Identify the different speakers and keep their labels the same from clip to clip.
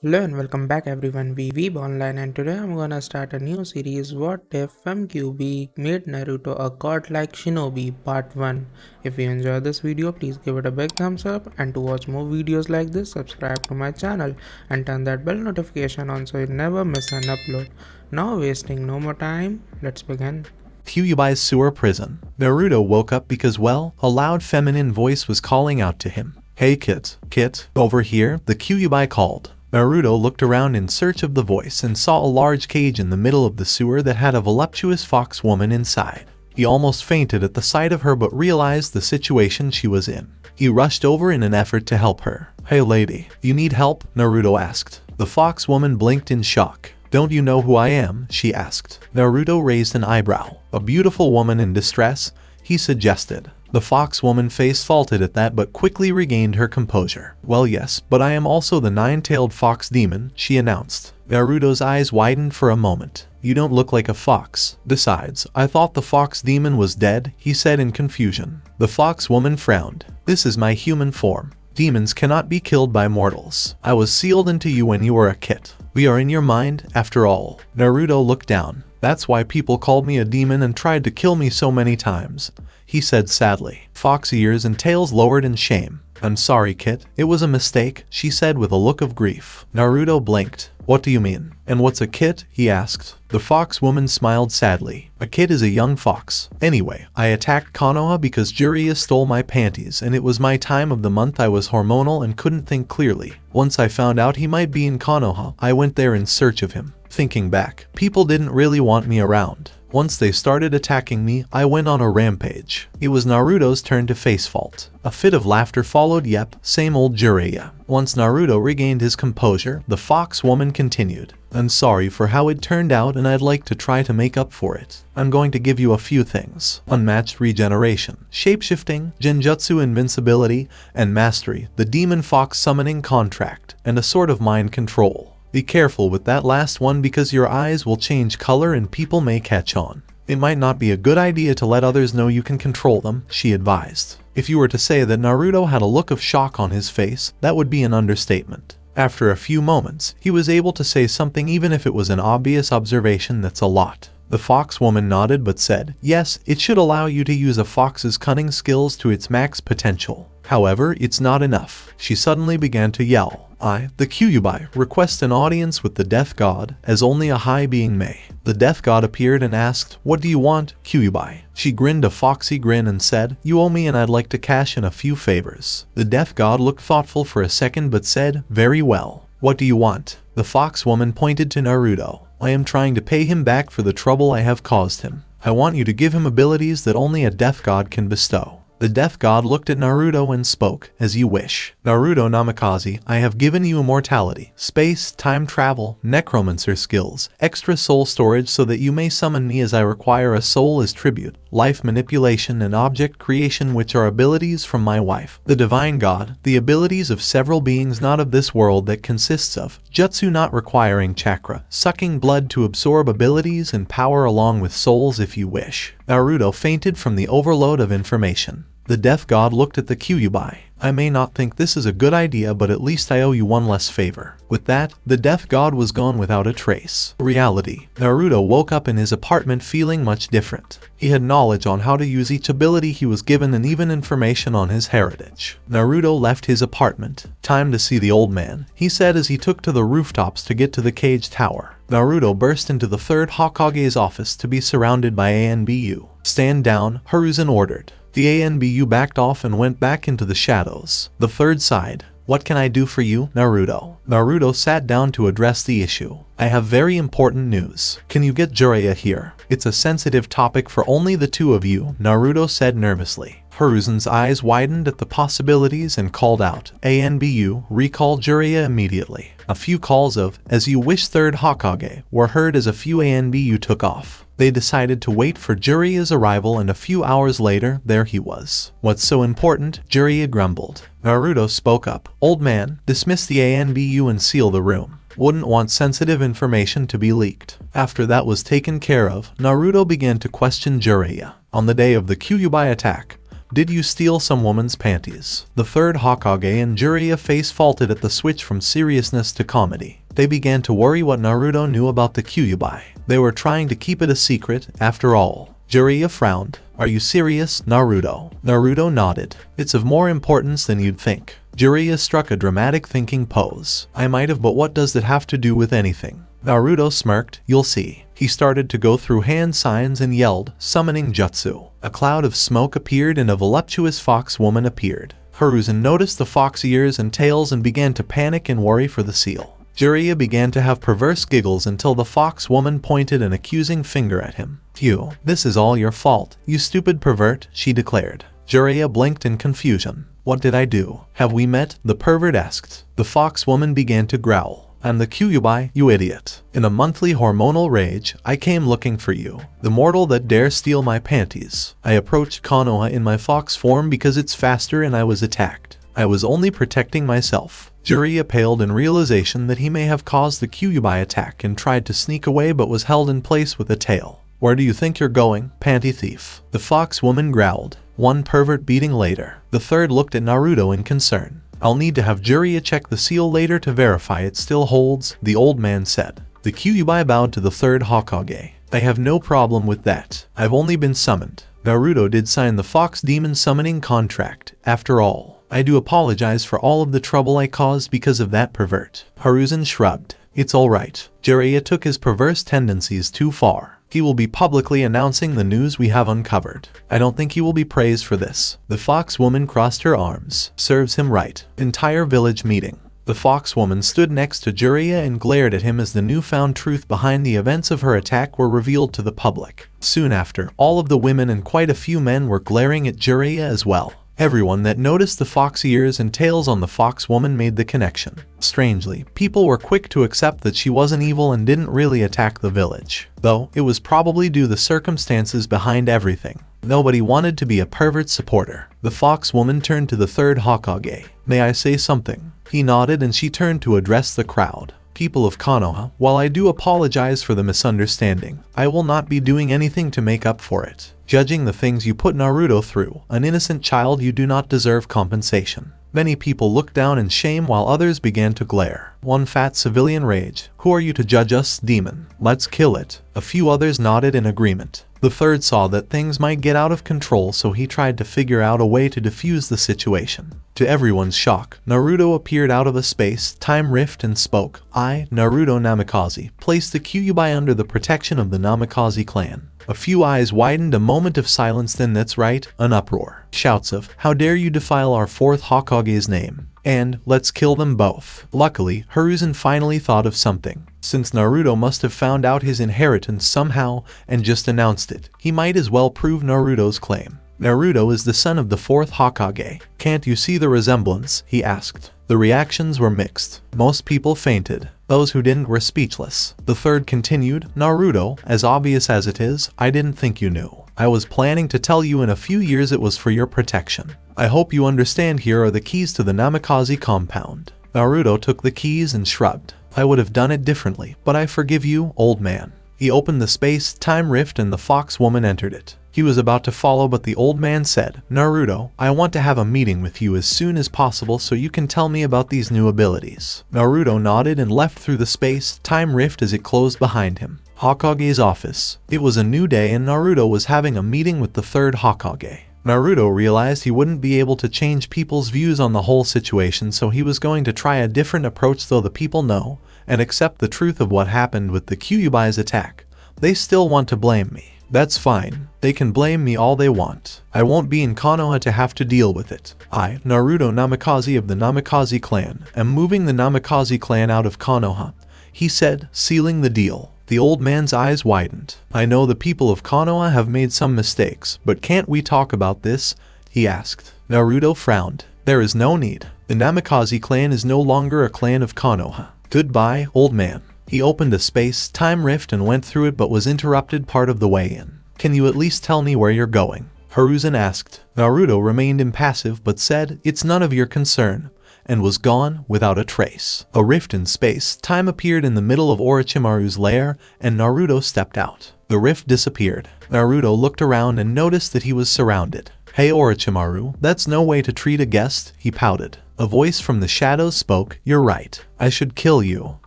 Speaker 1: Hello and welcome back everyone, we Weeb Online, and today I'm gonna start a new series, What If Kyubi made Naruto a godlike shinobi part 1. If you enjoyed this video, please give it a big thumbs up, and to watch more videos like this, subscribe to my channel and turn that bell notification on so you never miss an upload. Now wasting no more time, let's begin.
Speaker 2: Kyubi's sewer prison. Naruto woke up because, well, a loud feminine voice was calling out to him. "Hey Kit, over here," the Kyubi called. Naruto looked around in search of the voice and saw a large cage in the middle of the sewer that had a voluptuous fox woman inside. He almost fainted at the sight of her but realized the situation she was in. He rushed over in an effort to help her. "Hey lady, you need help?" Naruto asked. The fox woman blinked in shock. "Don't you know who I am?" she asked. Naruto raised an eyebrow. "A beautiful woman in distress?" he suggested. The fox woman face faulted at that but quickly regained her composure. "Well yes, but I am also the nine-tailed fox demon," she announced. Naruto's eyes widened for a moment. "You don't look like a fox. Besides, I thought the fox demon was dead," he said in confusion. The fox woman frowned. "This is my human form. Demons cannot be killed by mortals. I was sealed into you when you were a kid. We are in your mind, after all." Naruto looked down. "That's why people called me a demon and tried to kill me so many times," he said sadly. Fox ears and tails lowered in shame. "I'm sorry, Kit. It was a mistake," she said with a look of grief. Naruto blinked. "What do you mean? And what's a kit?" he asked. The fox woman smiled sadly. "A kid is a young fox. Anyway, I attacked Konoha because Jiraiya stole my panties and it was my time of the month. I was hormonal and couldn't think clearly. Once I found out he might be in Konoha, I went there in search of him. Thinking back, people didn't really want me around. Once they started attacking me, I went on a rampage." It was Naruto's turn to face fault. A fit of laughter followed. "Yep, same old Jiraiya." Once Naruto regained his composure, the fox woman continued. "I'm sorry for how it turned out and I'd like to try to make up for it. I'm going to give you a few things: unmatched regeneration, shapeshifting, genjutsu invincibility, and mastery, the demon fox summoning contract, and a sort of mind control. Be careful with that last one because your eyes will change color and people may catch on. It might not be a good idea to let others know you can control them," she advised. If you were to say that Naruto had a look of shock on his face, that would be an understatement. After a few moments, he was able to say something even if it was an obvious observation. "That's a lot." The fox woman nodded but said, "Yes, it should allow you to use a fox's cunning skills to its max potential. However, it's not enough." She suddenly began to yell. "I, the Kyubi, request an audience with the Death God, as only a high being may." The Death God appeared and asked, "What do you want, Kyubi?" She grinned a foxy grin and said, "You owe me and I'd like to cash in a few favors." The Death God looked thoughtful for a second but said, "Very well. What do you want?" The fox woman pointed to Naruto. "I am trying to pay him back for the trouble I have caused him. I want you to give him abilities that only a Death God can bestow." The Death God looked at Naruto and spoke, "As you wish. Naruto Namikaze, I have given you immortality, space, time travel, necromancer skills, extra soul storage so that you may summon me as I require a soul as tribute, life manipulation and object creation, which are abilities from my wife, the Divine God, the abilities of several beings not of this world that consists of jutsu not requiring chakra, sucking blood to absorb abilities and power along with souls if you wish." Naruto fainted from the overload of information. The Death God looked at the Kyubi. "I may not think this is a good idea, but at least I owe you one less favor." With that, the Death God was gone without a trace. Reality. Naruto woke up in his apartment feeling much different. He had knowledge on how to use each ability he was given and even information on his heritage. Naruto left his apartment. "Time to see the old man," he said as he took to the rooftops to get to the cage tower. Naruto burst into the third Hokage's office to be surrounded by ANBU. "Stand down," Hiruzen ordered. The ANBU backed off and went back into the shadows. The third sighed. "What can I do for you, Naruto?" Naruto sat down to address the issue. "I have very important news. Can you get Jiraiya here? It's a sensitive topic for only the two of you," Naruto said nervously. Hiruzen's eyes widened at the possibilities and called out, "ANBU, recall Jiraiya immediately." A few calls of, "As you wish, third Hokage," were heard as a few ANBU took off. They decided to wait for Jiraiya's arrival and a few hours later, there he was. "What's so important?" Jiraiya grumbled. Naruto spoke up. "Old man, dismiss the ANBU and seal the room. Wouldn't want sensitive information to be leaked." After that was taken care of, Naruto began to question Jiraiya. On the day of the Kyubi attack, Did you steal some woman's panties? The third Hokage and Jiraiya face faulted at the switch from seriousness to comedy. They began to worry what Naruto knew about the Kyubi. They were trying to keep it a secret, after all. Jiraiya frowned. Are you serious, Naruto? Naruto nodded. It's of more importance than you'd think. Jiraiya struck a dramatic thinking pose. I might have, but what does that have to do with anything? Naruto smirked. You'll see. He started to go through hand signs and yelled, summoning jutsu. A cloud of smoke appeared and a voluptuous fox woman appeared. Hiruzen noticed the fox ears and tails and began to panic and worry for the seal. Jiraiya began to have perverse giggles until the fox woman pointed an accusing finger at him. You, this is all your fault, you stupid pervert, she declared. Jiraiya blinked in confusion. What did I do? Have we met? The pervert asked. The fox woman began to growl. I'm the Kyubi, you idiot. In a monthly hormonal rage, I came looking for you, the mortal that dare steal my panties. I approached Konoha in my fox form because it's faster and I was attacked. I was only protecting myself. Jiraiya paled in realization that he may have caused the Kyubi attack and tried to sneak away but was held in place with a tail. Where do you think you're going, panty thief? The fox woman growled. One pervert beating later. The third looked at Naruto in concern. I'll need to have Jiraiya check the seal later to verify it still holds, the old man said. The Kyubi bowed to the third Hokage. I have no problem with that. I've only been summoned. Naruto did sign the fox demon summoning contract, after all. I do apologize for all of the trouble I caused because of that pervert. Hiruzen shrugged. It's alright. Jiraiya took his perverse tendencies too far. He will be publicly announcing the news we have uncovered. I don't think he will be praised for this. The fox woman crossed her arms. Serves him right. Entire village meeting. The fox woman stood next to Jiraiya and glared at him as the newfound truth behind the events of her attack were revealed to the public. Soon after, all of the women and quite a few men were glaring at Jiraiya as well. Everyone that noticed the fox ears and tails on the fox woman made the connection. Strangely, people were quick to accept that she wasn't evil and didn't really attack the village. Though, it was probably due to the circumstances behind everything. Nobody wanted to be a pervert supporter. The fox woman turned to the third Hokage. May I say something? He nodded and she turned to address the crowd. People of Konoha, while I do apologize for the misunderstanding, I will not be doing anything to make up for it. Judging the things you put Naruto through, an innocent child, you do not deserve compensation. Many people looked down in shame while others began to glare. One fat civilian raged. Who are you to judge us, demon? Let's kill it. A few others nodded in agreement. The third saw that things might get out of control, so he tried to figure out a way to defuse the situation. To everyone's shock, Naruto appeared out of a space-time rift and spoke. I, Naruto Namikaze, placed the Kyubi under the protection of the Namikaze clan. A few eyes widened, a moment of silence, then that's right, an uproar. Shouts of, how dare you defile our fourth Hokage's name? And, let's kill them both. Luckily, Hiruzen finally thought of something. Since Naruto must have found out his inheritance somehow and just announced it, he might as well prove Naruto's claim. Naruto is the son of the fourth Hokage. Can't you see the resemblance? He asked. The reactions were mixed. Most people fainted. Those who didn't were speechless. The third continued, Naruto, as obvious as it is, I didn't think you knew. I was planning to tell you in a few years. It was for your protection. I hope you understand. Here are the keys to the Namikaze compound. Naruto took the keys and shrugged. I would have done it differently, but I forgive you, old man. He opened the space-time rift and the fox woman entered it. He was about to follow, but the old man said, Naruto, I want to have a meeting with you as soon as possible so you can tell me about these new abilities. Naruto nodded and left through the space-time rift as it closed behind him. Hokage's office. It was a new day and Naruto was having a meeting with the third Hokage. Naruto realized he wouldn't be able to change people's views on the whole situation, so he was going to try a different approach. Though the people know and accept the truth of what happened with the Kyubi's attack, they still want to blame me. That's fine. They can blame me all they want. I won't be in Konoha to have to deal with it. I, Naruto Namikaze of the Namikaze clan, am moving the Namikaze clan out of Konoha, he said, sealing the deal. The old man's eyes widened. I know the people of Konoha have made some mistakes, but can't we talk about this? He asked. Naruto frowned. There is no need. The Namikaze clan is no longer a clan of Konoha. Goodbye, old man. He opened a space-time rift and went through it, but was interrupted part of the way in. Can you at least tell me where you're going? Hiruzen asked. Naruto remained impassive but said, it's none of your concern, and was gone without a trace. A rift in space-time appeared in the middle of Orochimaru's lair, and Naruto stepped out. The rift disappeared. Naruto looked around and noticed that he was surrounded. Hey Orochimaru, that's no way to treat a guest, he pouted. A voice from the shadows spoke, you're right. I should kill you.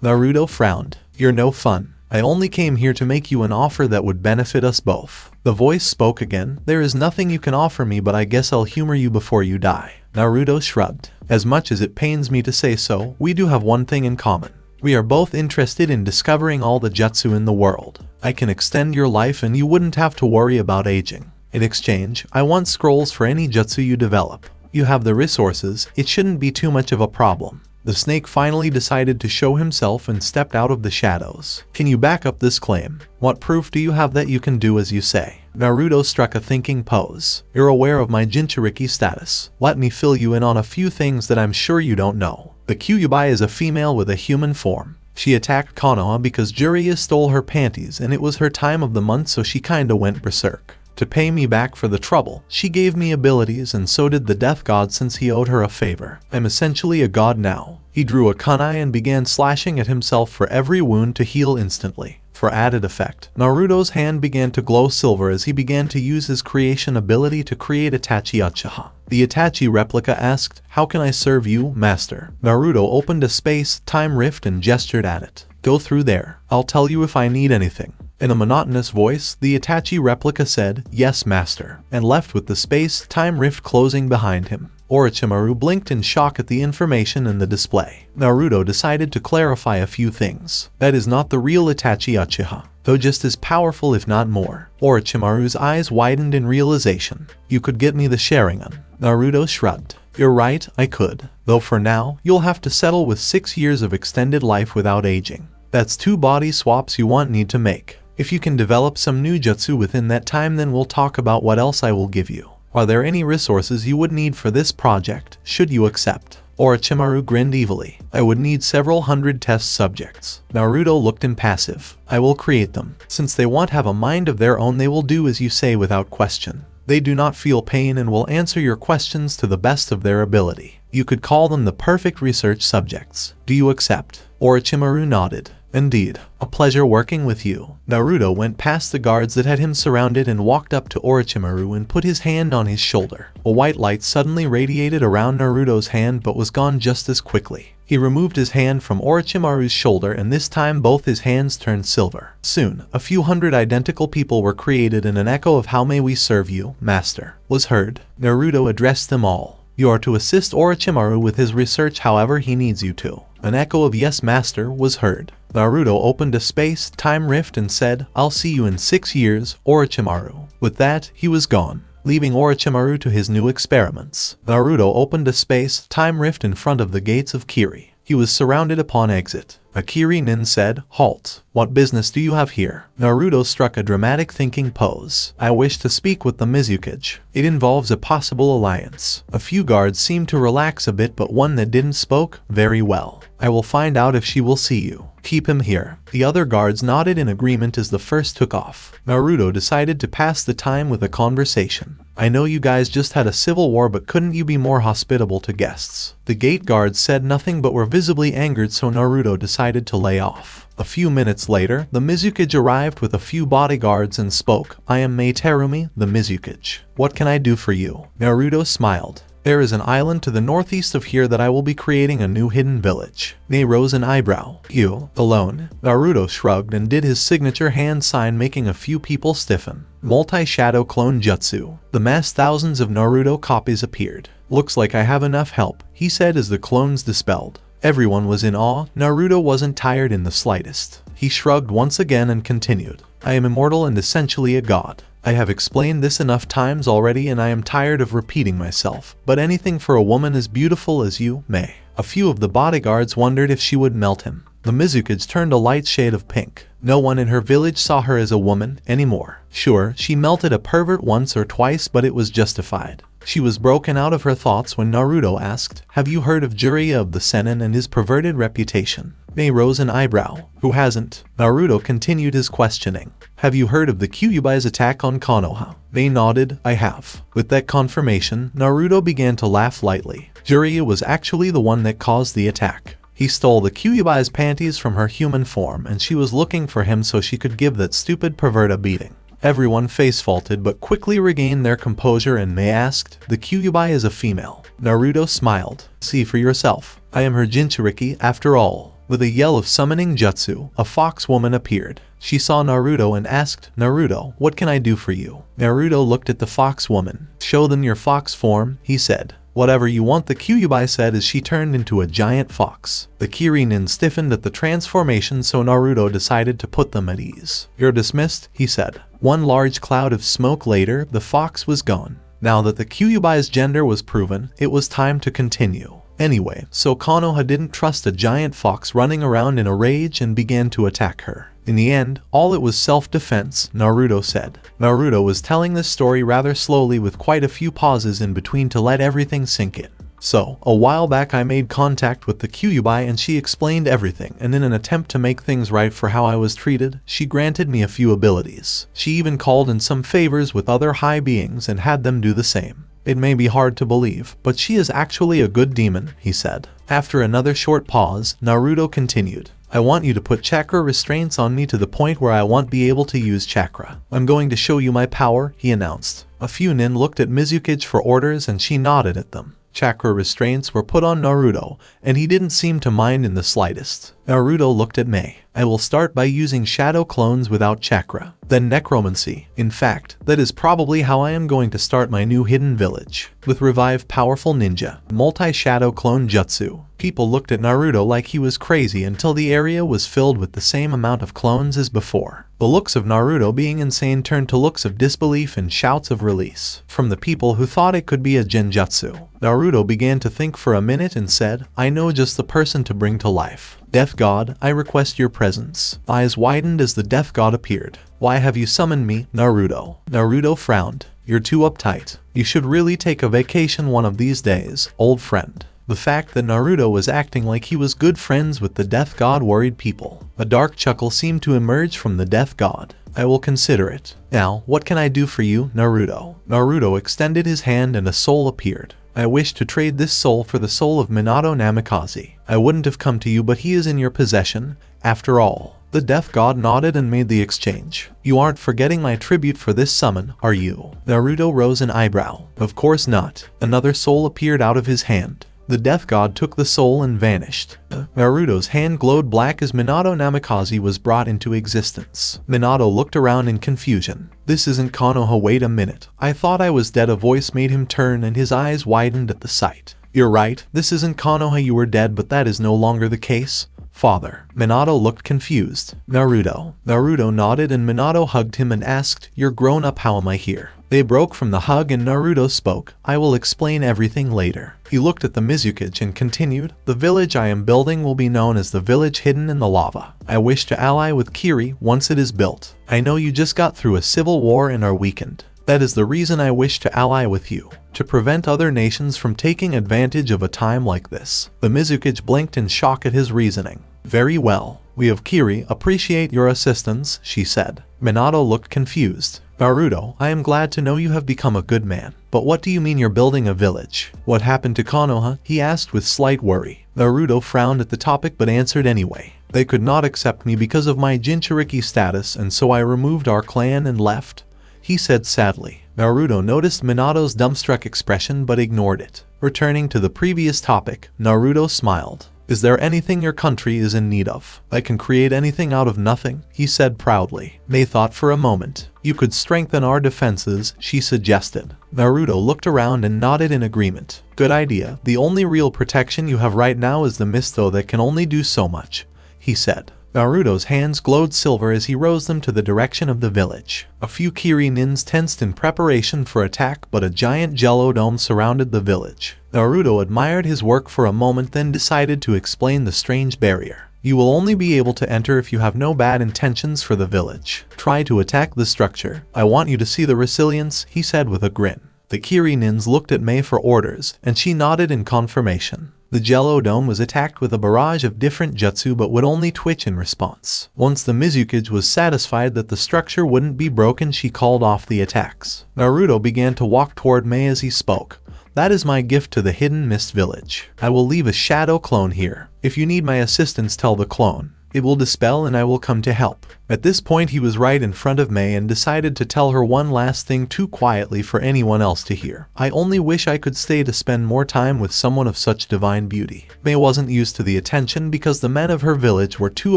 Speaker 2: Naruto frowned. You're no fun. I only came here to make you an offer that would benefit us both. The voice spoke again, there is nothing you can offer me, but I guess I'll humor you before you die. Naruto shrugged. As much as it pains me to say so, we do have one thing in common. We are both interested in discovering all the jutsu in the world. I can extend your life and you wouldn't have to worry about aging. In exchange, I want scrolls for any jutsu you develop. You have the resources, it shouldn't be too much of a problem. The snake finally decided to show himself and stepped out of the shadows. Can you back up this claim? What proof do you have that you can do as you say? Naruto struck a thinking pose. You're aware of my Jinchuriki status. Let me fill you in on a few things that I'm sure you don't know. The Kyubi is a female with a human form. She attacked Konoha because Jiraiya stole her panties and it was her time of the month, so she kinda went berserk. To pay me back for the trouble, she gave me abilities, and so did the death god since he owed her a favor. I'm essentially a god now. He drew a kunai and began slashing at himself for every wound to heal instantly. For added effect, Naruto's hand began to glow silver as he began to use his creation ability to create Itachi Uchiha. The Itachi replica asked, how can I serve you, master? Naruto opened a space-time rift and gestured at it. Go through there. I'll tell you if I need anything. In a monotonous voice, the Itachi replica said, yes master, and left with the space-time rift closing behind him. Orochimaru blinked in shock at the information in the display. Naruto decided to clarify a few things. That is not the real Itachi Uchiha, though just as powerful if not more. Orochimaru's eyes widened in realization. You could get me the Sharingan. Naruto shrugged. You're right, I could. Though for now, you'll have to settle with 6 years of extended life without aging. That's 2 body swaps you won't need to make. If you can develop some new jutsu within that time, then we'll talk about what else I will give you. Are there any resources you would need for this project, should you accept? Orochimaru grinned evilly. I would need several hundred test subjects. Naruto looked impassive. I will create them. Since they won't have a mind of their own, they will do as you say without question. They do not feel pain and will answer your questions to the best of their ability. You could call them the perfect research subjects. Do you accept? Orochimaru nodded. Indeed, a pleasure working with you. Naruto went past the guards that had him surrounded and walked up to Orochimaru and put his hand on his shoulder. A white light suddenly radiated around Naruto's hand but was gone just as quickly. He removed his hand from Orochimaru's shoulder and this time both his hands turned silver. Soon, a few hundred identical people were created and an echo of "How may we serve you, master?" was heard. Naruto addressed them all. You are to assist Orochimaru with his research however he needs you to. An echo of "Yes, master" was heard. Naruto opened a space-time rift and said, I'll see you in 6 years, Orochimaru. With that, he was gone, leaving Orochimaru to his new experiments. Naruto opened a space-time rift in front of the gates of Kiri. He was surrounded upon exit. A Kiri nin said, Halt. What business do you have here? Naruto struck a dramatic thinking pose. I wish to speak with the Mizukage. It involves a possible alliance. A few guards seemed to relax a bit, but one that didn't spoke, very well. I will find out if she will see you. Keep him here. The other guards nodded in agreement as the first took off. Naruto decided to pass the time with a conversation. I know you guys just had a civil war, but couldn't you be more hospitable to guests? The gate guards said nothing but were visibly angered, so Naruto decided to lay off. A few minutes later, the Mizukage arrived with a few bodyguards and spoke. I am Meiterumi, the Mizukage. What can I do for you? Naruto smiled. There is an island to the northeast of here that I will be creating a new hidden village. Ne rose an eyebrow. You, alone? Naruto shrugged and did his signature hand sign, making a few people stiffen. Multi-shadow clone jutsu. The mass thousands of Naruto copies appeared. Looks like I have enough help, he said as the clones dispelled. Everyone was in awe. Naruto wasn't tired in the slightest. He shrugged once again and continued. I am immortal and essentially a god. I have explained this enough times already and I am tired of repeating myself, but anything for a woman as beautiful as you, May. A few of the bodyguards wondered if she would melt him. The Mizukage turned a light shade of pink. No one in her village saw her as a woman anymore. Sure, she melted a pervert once or twice, but it was justified. She was broken out of her thoughts when Naruto asked, Have you heard of Jiraiya of the Sennin and his perverted reputation? May rose an eyebrow. Who hasn't? Naruto continued his questioning. Have you heard of the Kyubi's attack on Konoha? May nodded. I have. With that confirmation, Naruto began to laugh lightly. Jiraiya was actually the one that caused the attack. He stole the Kyubi's panties from her human form and she was looking for him so she could give that stupid pervert a beating. Everyone face-faulted but quickly regained their composure and Mei asked, "The Kyubi is a female." Naruto smiled. "See for yourself. I am her Jinchuriki after all." With a yell of summoning jutsu, a fox woman appeared. She saw Naruto and asked, "Naruto, what can I do for you?" Naruto looked at the fox woman. "Show them your fox form," he said. "Whatever you want," the Kyubi said as she turned into a giant fox. The Kirinin stiffened at the transformation, so Naruto decided to put them at ease. "You're dismissed," he said. One large cloud of smoke later, the fox was gone. Now that the Kyubi's gender was proven, it was time to continue. Anyway, so Konoha didn't trust a giant fox running around in a rage and began to attack her. In the end, all it was self-defense, Naruto said. Naruto was telling this story rather slowly with quite a few pauses in between to let everything sink in. "So, a while back I made contact with the Kyubi and she explained everything, and in an attempt to make things right for how I was treated, she granted me a few abilities. She even called in some favors with other high beings and had them do the same. It may be hard to believe, but she is actually a good demon," he said. After another short pause, Naruto continued. "I want you to put chakra restraints on me to the point where I won't be able to use chakra. I'm going to show you my power," he announced. A few nin looked at Mizukage for orders and she nodded at them. Chakra restraints were put on Naruto, and he didn't seem to mind in the slightest. Naruto looked at Mei. "I will start by using shadow clones without chakra, then necromancy. In fact, that is probably how I am going to start my new hidden village. With revive powerful ninja, multi-shadow clone jutsu." People looked at Naruto like he was crazy until the area was filled with the same amount of clones as before. The looks of Naruto being insane turned to looks of disbelief and shouts of release from the people who thought it could be a genjutsu. Naruto began to think for a minute and said, "I know just the person to bring to life. Death God, I request your presence." Eyes widened as the Death God appeared. "Why have you summoned me, Naruto?" Naruto frowned. "You're too uptight. You should really take a vacation one of these days, old friend." The fact that Naruto was acting like he was good friends with the Death God worried people. A dark chuckle seemed to emerge from the Death God. "I will consider it. Now, what can I do for you, Naruto?" Naruto extended his hand and a soul appeared. "I wish to trade this soul for the soul of Minato Namikaze. I wouldn't have come to you, but he is in your possession, after all." The Death God nodded and made the exchange. "You aren't forgetting my tribute for this summon, are you?" Naruto rose an eyebrow. "Of course not." Another soul appeared out of his hand. The Death God took the soul and vanished. Naruto's hand glowed black as Minato Namikaze was brought into existence. Minato looked around in confusion. "This isn't Konoha, wait a minute. I thought I was dead." A voice made him turn and his eyes widened at the sight. "You're right, this isn't Konoha, you were dead, but that is no longer the case, Father." Minato looked confused. "Naruto." Naruto nodded and Minato hugged him and asked, "You're grown up, how am I here?" They broke from the hug and Naruto spoke. "I will explain everything later." He looked at the Mizukage and continued, "The village I am building will be known as the village hidden in the lava. I wish to ally with Kiri once it is built. I know you just got through a civil war and are weakened. That is the reason I wish to ally with you, to prevent other nations from taking advantage of a time like this." The Mizukage blinked in shock at his reasoning. "Very well. We of Kiri appreciate your assistance," she said. Minato looked confused. "Naruto, I am glad to know you have become a good man. But what do you mean you're building a village? What happened to Konoha?" he asked with slight worry. Naruto frowned at the topic but answered anyway. "They could not accept me because of my Jinchuriki status, and so I removed our clan and left," he said sadly. Naruto noticed Minato's dumbstruck expression but ignored it. Returning to the previous topic, Naruto smiled. "Is there anything your country is in need of? I can create anything out of nothing," he said proudly. Mei thought for a moment. "You could strengthen our defenses," she suggested. Naruto looked around and nodded in agreement. "Good idea. The only real protection you have right now is the mist, though that can only do so much," he said. Naruto's hands glowed silver as he rose them to the direction of the village. A few Kirinins tensed in preparation for attack, but a giant jello dome surrounded the village. Naruto admired his work for a moment, then decided to explain the strange barrier. "You will only be able to enter if you have no bad intentions for the village. Try to attack the structure. I want you to see the resilience," he said with a grin. The Kirinins looked at Mei for orders, and she nodded in confirmation. The Jello Dome was attacked with a barrage of different jutsu but would only twitch in response. Once the Mizukage was satisfied that the structure wouldn't be broken, she called off the attacks. Naruto began to walk toward Mei as he spoke. "That is my gift to the Hidden Mist Village. I will leave a shadow clone here. If you need my assistance, tell the clone." It will dispel and I will come to help. At this point he was right in front of May and decided to tell her one last thing too quietly for anyone else to hear. I only wish I could stay to spend more time with someone of such divine beauty. May wasn't used to the attention because the men of her village were too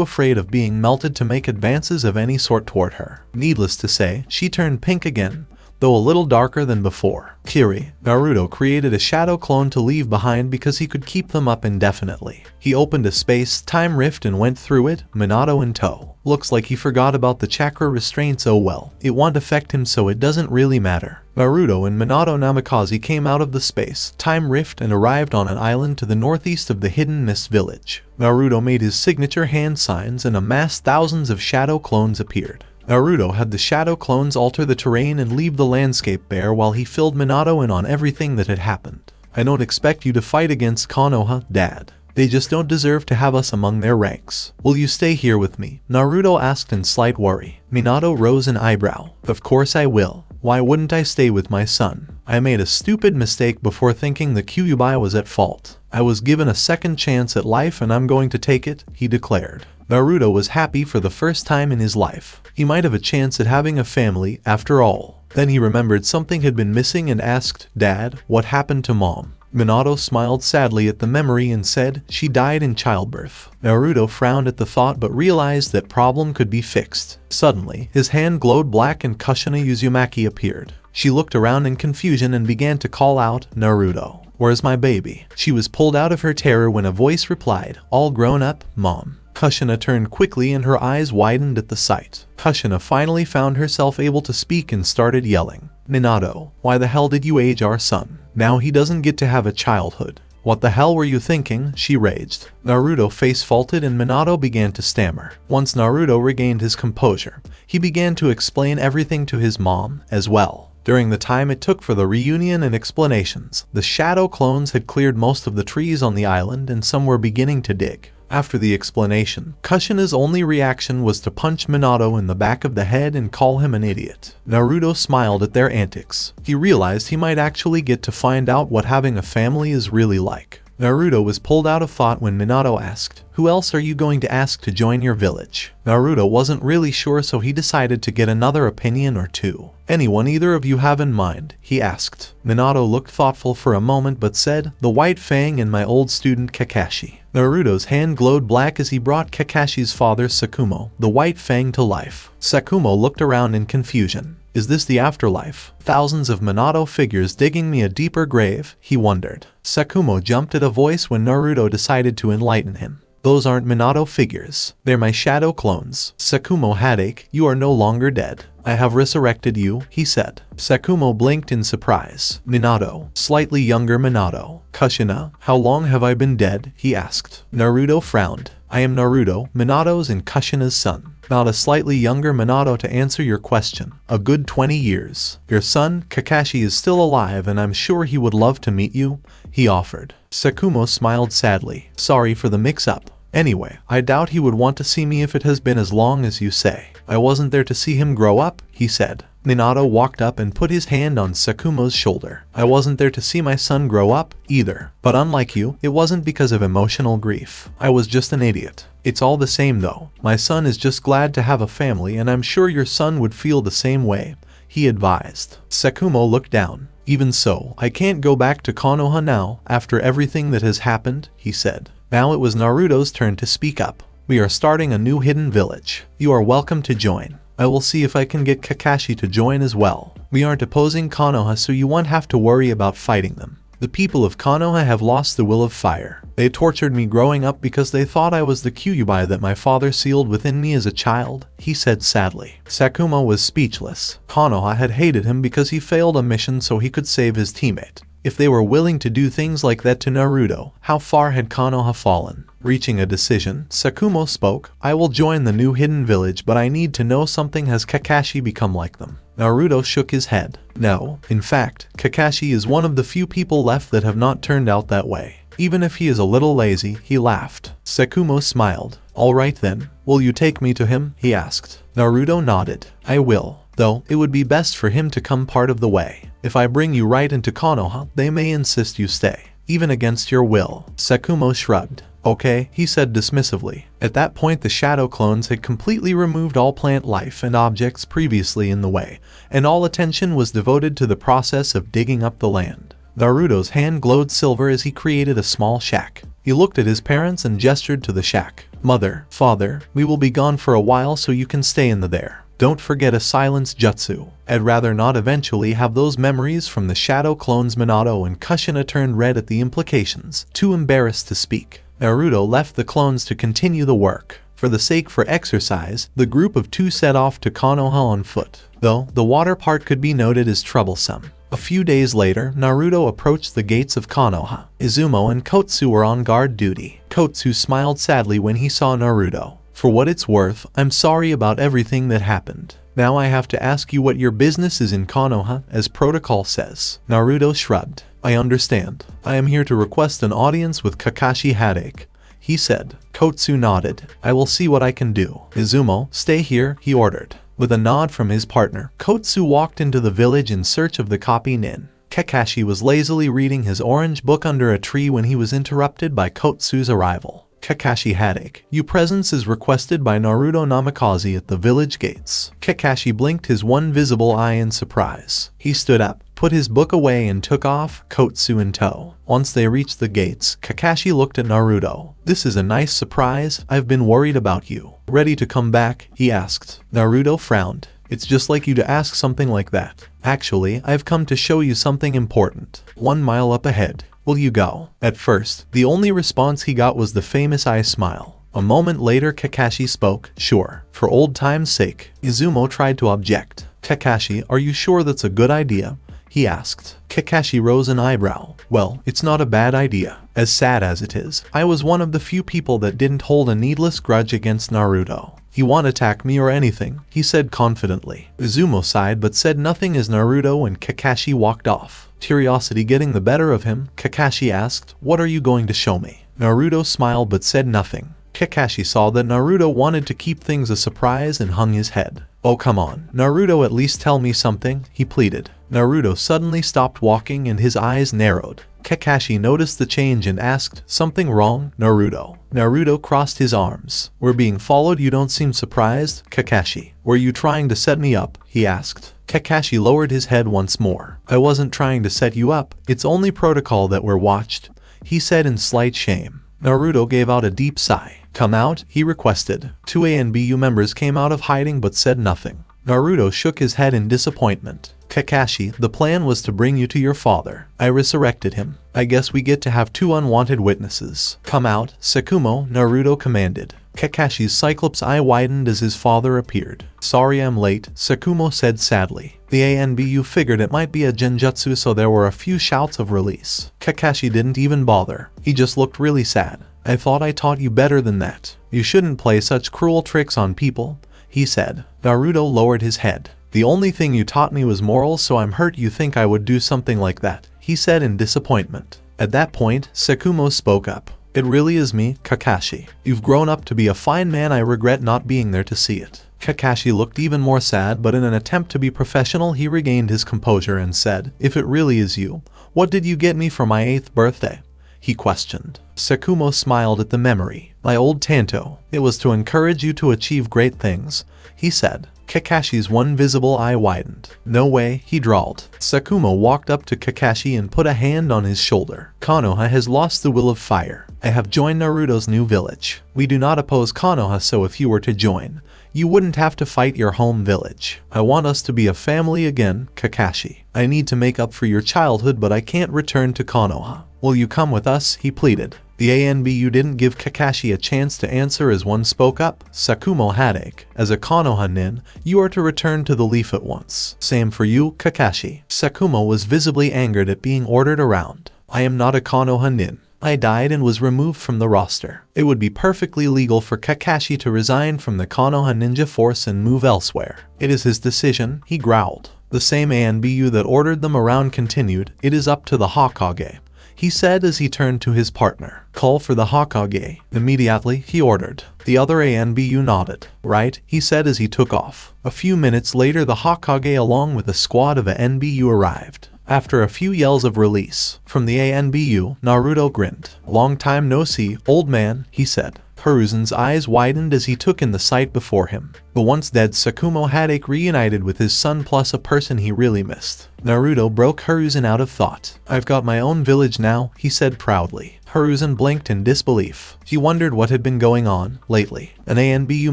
Speaker 2: afraid of being melted to make advances of any sort toward her. Needless to say, she turned pink again, though a little darker than before. Naruto created a shadow clone to leave behind because he could keep them up indefinitely. He opened a space-time rift and went through it, Minato in tow. Looks like he forgot about the chakra restraints. Oh well, it won't affect him so it doesn't really matter. Naruto and Minato Namikaze came out of the space-time rift and arrived on an island to the northeast of the hidden mist village. Naruto made his signature hand signs and amassed thousands of shadow clones appeared. Naruto had the shadow clones alter the terrain and leave the landscape bare while he filled Minato in on everything that had happened. I don't expect you to fight against Konoha, Dad. They just don't deserve to have us among their ranks. Will you stay here with me? Naruto asked in slight worry. Minato rose an eyebrow. Of course I will. Why wouldn't I stay with my son? I made a stupid mistake before thinking the Kyubi was at fault. I was given a second chance at life and I'm going to take it, he declared. Naruto was happy for the first time in his life. He might have a chance at having a family, after all. Then he remembered something had been missing and asked, Dad, what happened to Mom? Minato smiled sadly at the memory and said, she died in childbirth. Naruto frowned at the thought but realized that problem could be fixed. Suddenly, his hand glowed black and Kushina Uzumaki appeared. She looked around in confusion and began to call out, Naruto, where's my baby? She was pulled out of her terror when a voice replied, all grown up, Mom. Kushina turned quickly and her eyes widened at the sight. Kushina finally found herself able to speak and started yelling. Minato, why the hell did you age our son? Now he doesn't get to have a childhood. What the hell were you thinking? She raged. Naruto face faulted and Minato began to stammer. Once Naruto regained his composure, he began to explain everything to his mom as well. During the time it took for the reunion and explanations, the shadow clones had cleared most of the trees on the island and some were beginning to dig. After the explanation, Kushina's only reaction was to punch Minato in the back of the head and call him an idiot. Naruto smiled at their antics. He realized he might actually get to find out what having a family is really like. Naruto was pulled out of thought when Minato asked, who else are you going to ask to join your village? Naruto wasn't really sure so he decided to get another opinion or two. Anyone either of you have in mind? He asked. Minato looked thoughtful for a moment but said, the White Fang and my old student Kakashi. Naruto's hand glowed black as he brought Kakashi's father Sakumo, the White Fang, to life. Sakumo looked around in confusion. Is this the afterlife? Thousands of Minato figures digging me a deeper grave, he wondered. Sakumo jumped at a voice when Naruto decided to enlighten him. Those aren't Minato figures. They're my shadow clones. Sakumo Hadake, you are no longer dead. I have resurrected you, he said. Sakumo blinked in surprise. Minato, slightly younger Minato. Kushina, how long have I been dead? He asked. Naruto frowned. I am Naruto, Minato's and Kushina's son. Not a slightly younger Minato to answer your question. A good 20 years. Your son, Kakashi, is still alive and I'm sure he would love to meet you, he offered. Sakumo smiled sadly. Sorry for the mix-up. Anyway, I doubt he would want to see me if it has been as long as you say. I wasn't there to see him grow up, he said. Minato walked up and put his hand on Sakumo's shoulder. I wasn't there to see my son grow up, either. But unlike you, it wasn't because of emotional grief. I was just an idiot. It's all the same though. My son is just glad to have a family and I'm sure your son would feel the same way, he advised. Sakumo looked down. Even so, I can't go back to Konoha now, after everything that has happened, he said. Now it was Naruto's turn to speak up. We are starting a new hidden village. You are welcome to join. I will see if I can get Kakashi to join as well. We aren't opposing Konoha so you won't have to worry about fighting them. The people of Konoha have lost the will of fire. They tortured me growing up because they thought I was the Kyubi that my father sealed within me as a child, he said sadly. Sakumo was speechless. Konoha had hated him because he failed a mission so he could save his teammate. If they were willing to do things like that to Naruto, how far had Konoha fallen? Reaching a decision, Sakumo spoke, I will join the new hidden village but I need to know something. Has Kakashi become like them? Naruto shook his head. No, in fact, Kakashi is one of the few people left that have not turned out that way. Even if he is a little lazy, he laughed. Sakumo smiled. Alright then, will you take me to him? He asked. Naruto nodded. I will. Though, it would be best for him to come part of the way. If I bring you right into Konoha, they may insist you stay, even against your will. Sakumo shrugged. Okay, he said dismissively. At that point the shadow clones had completely removed all plant life and objects previously in the way, and all attention was devoted to the process of digging up the land. Naruto's hand glowed silver as he created a small shack. He looked at his parents and gestured to the shack. Mother, father, we will be gone for a while so you can stay in there. Don't forget a silence jutsu. I'd rather not eventually have those memories from the shadow clones. Minato and Kushina turned red at the implications, too embarrassed to speak. Naruto left the clones to continue the work. For the sake for exercise, the group of two set off to Konoha on foot, though the water part could be noted as troublesome. A few days later, Naruto approached the gates of Konoha. Izumo and Kotsu were on guard duty. Kotsu smiled sadly when he saw Naruto. For what it's worth, I'm sorry about everything that happened. Now I have to ask you what your business is in Konoha, as protocol says. Naruto shrugged. I understand. I am here to request an audience with Kakashi Hadake, he said. Kotsu nodded. I will see what I can do. Izumo, stay here, he ordered. With a nod from his partner, Kotsu walked into the village in search of the copy nin. Kakashi was lazily reading his orange book under a tree when he was interrupted by Kotsu's arrival. Kakashi Hadake, your presence is requested by Naruto Namikaze at the village gates. Kakashi blinked his one visible eye in surprise. He stood up, put his book away and took off, Kotsu in tow. Once they reached the gates, Kakashi looked at Naruto. This is a nice surprise, I've been worried about you. Ready to come back? He asked. Naruto frowned. It's just like you to ask something like that. Actually, I've come to show you something important. 1 mile up ahead. Will you go? At first, the only response he got was the famous eye smile. A moment later Kakashi spoke. Sure. For old time's sake. Izumo tried to object. Kakashi, are you sure that's a good idea? He asked. Kakashi rose an eyebrow. Well, it's not a bad idea. As sad as it is, I was one of the few people that didn't hold a needless grudge against Naruto. He won't attack me or anything, he said confidently. Izumo sighed but said nothing as Naruto and Kakashi walked off. Curiosity getting the better of him, Kakashi asked, what are you going to show me? Naruto smiled but said nothing. Kakashi saw that Naruto wanted to keep things a surprise and hung his head. Oh come on, Naruto, at least tell me something, he pleaded. Naruto suddenly stopped walking and his eyes narrowed. Kakashi noticed the change and asked, something wrong, Naruto? Naruto crossed his arms. We're being followed, you don't seem surprised, Kakashi. Were you trying to set me up? He asked. Kakashi lowered his head once more. I wasn't trying to set you up, it's only protocol that we're watched, he said in slight shame. Naruto gave out a deep sigh. Come out, he requested. 2 ANBU members came out of hiding but said nothing. Naruto shook his head in disappointment. Kakashi, the plan was to bring you to your father. I resurrected him. I guess we get to have 2 unwanted witnesses. Come out, Sakumo, Naruto commanded. Kakashi's cyclops eye widened as his father appeared. Sorry I'm late, Sakumo said sadly. The ANBU figured it might be a genjutsu, so there were a few shouts of release. Kakashi didn't even bother. He just looked really sad. I thought I taught you better than that. You shouldn't play such cruel tricks on people, he said. Naruto lowered his head. The only thing you taught me was morals, so I'm hurt you think I would do something like that, he said in disappointment. At that point, Sakumo spoke up. It really is me, Kakashi. You've grown up to be a fine man, I regret not being there to see it. Kakashi looked even more sad, but in an attempt to be professional he regained his composure and said, if it really is you, what did you get me for my 8th birthday? He questioned. Sakumo smiled at the memory. My old Tanto, it was to encourage you to achieve great things, he said. Kakashi's one visible eye widened. No way, he drawled. Sakumo walked up to Kakashi and put a hand on his shoulder. Konoha has lost the will of fire. I have joined Naruto's new village. We do not oppose Konoha, so if you were to join, you wouldn't have to fight your home village. I want us to be a family again, Kakashi. I need to make up for your childhood, but I can't return to Konoha. Will you come with us? He pleaded. The ANBU didn't give Kakashi a chance to answer as one spoke up. Sakumo Hadake, as a Konoha nin, you are to return to the leaf at once. Same for you, Kakashi. Sakumo was visibly angered at being ordered around. I am not a Konoha nin. I died and was removed from the roster. It would be perfectly legal for Kakashi to resign from the Konoha ninja force and move elsewhere. It is his decision, he growled. The same ANBU that ordered them around continued, it is up to the Hokage, he said as he turned to his partner. Call for the Hokage. Immediately, he ordered. The other ANBU nodded. Right, he said as he took off. A few minutes later the Hokage along with a squad of NBU arrived. After a few yells of release from the ANBU, Naruto grinned. "Long time no see, old man," he said. Hiruzen's eyes widened as he took in the sight before him. The once dead Sakumo Hadake reunited with his son plus a person he really missed. Naruto broke Hiruzen out of thought. "I've got my own village now," he said proudly. Hiruzen blinked in disbelief. He wondered what had been going on lately. An ANBU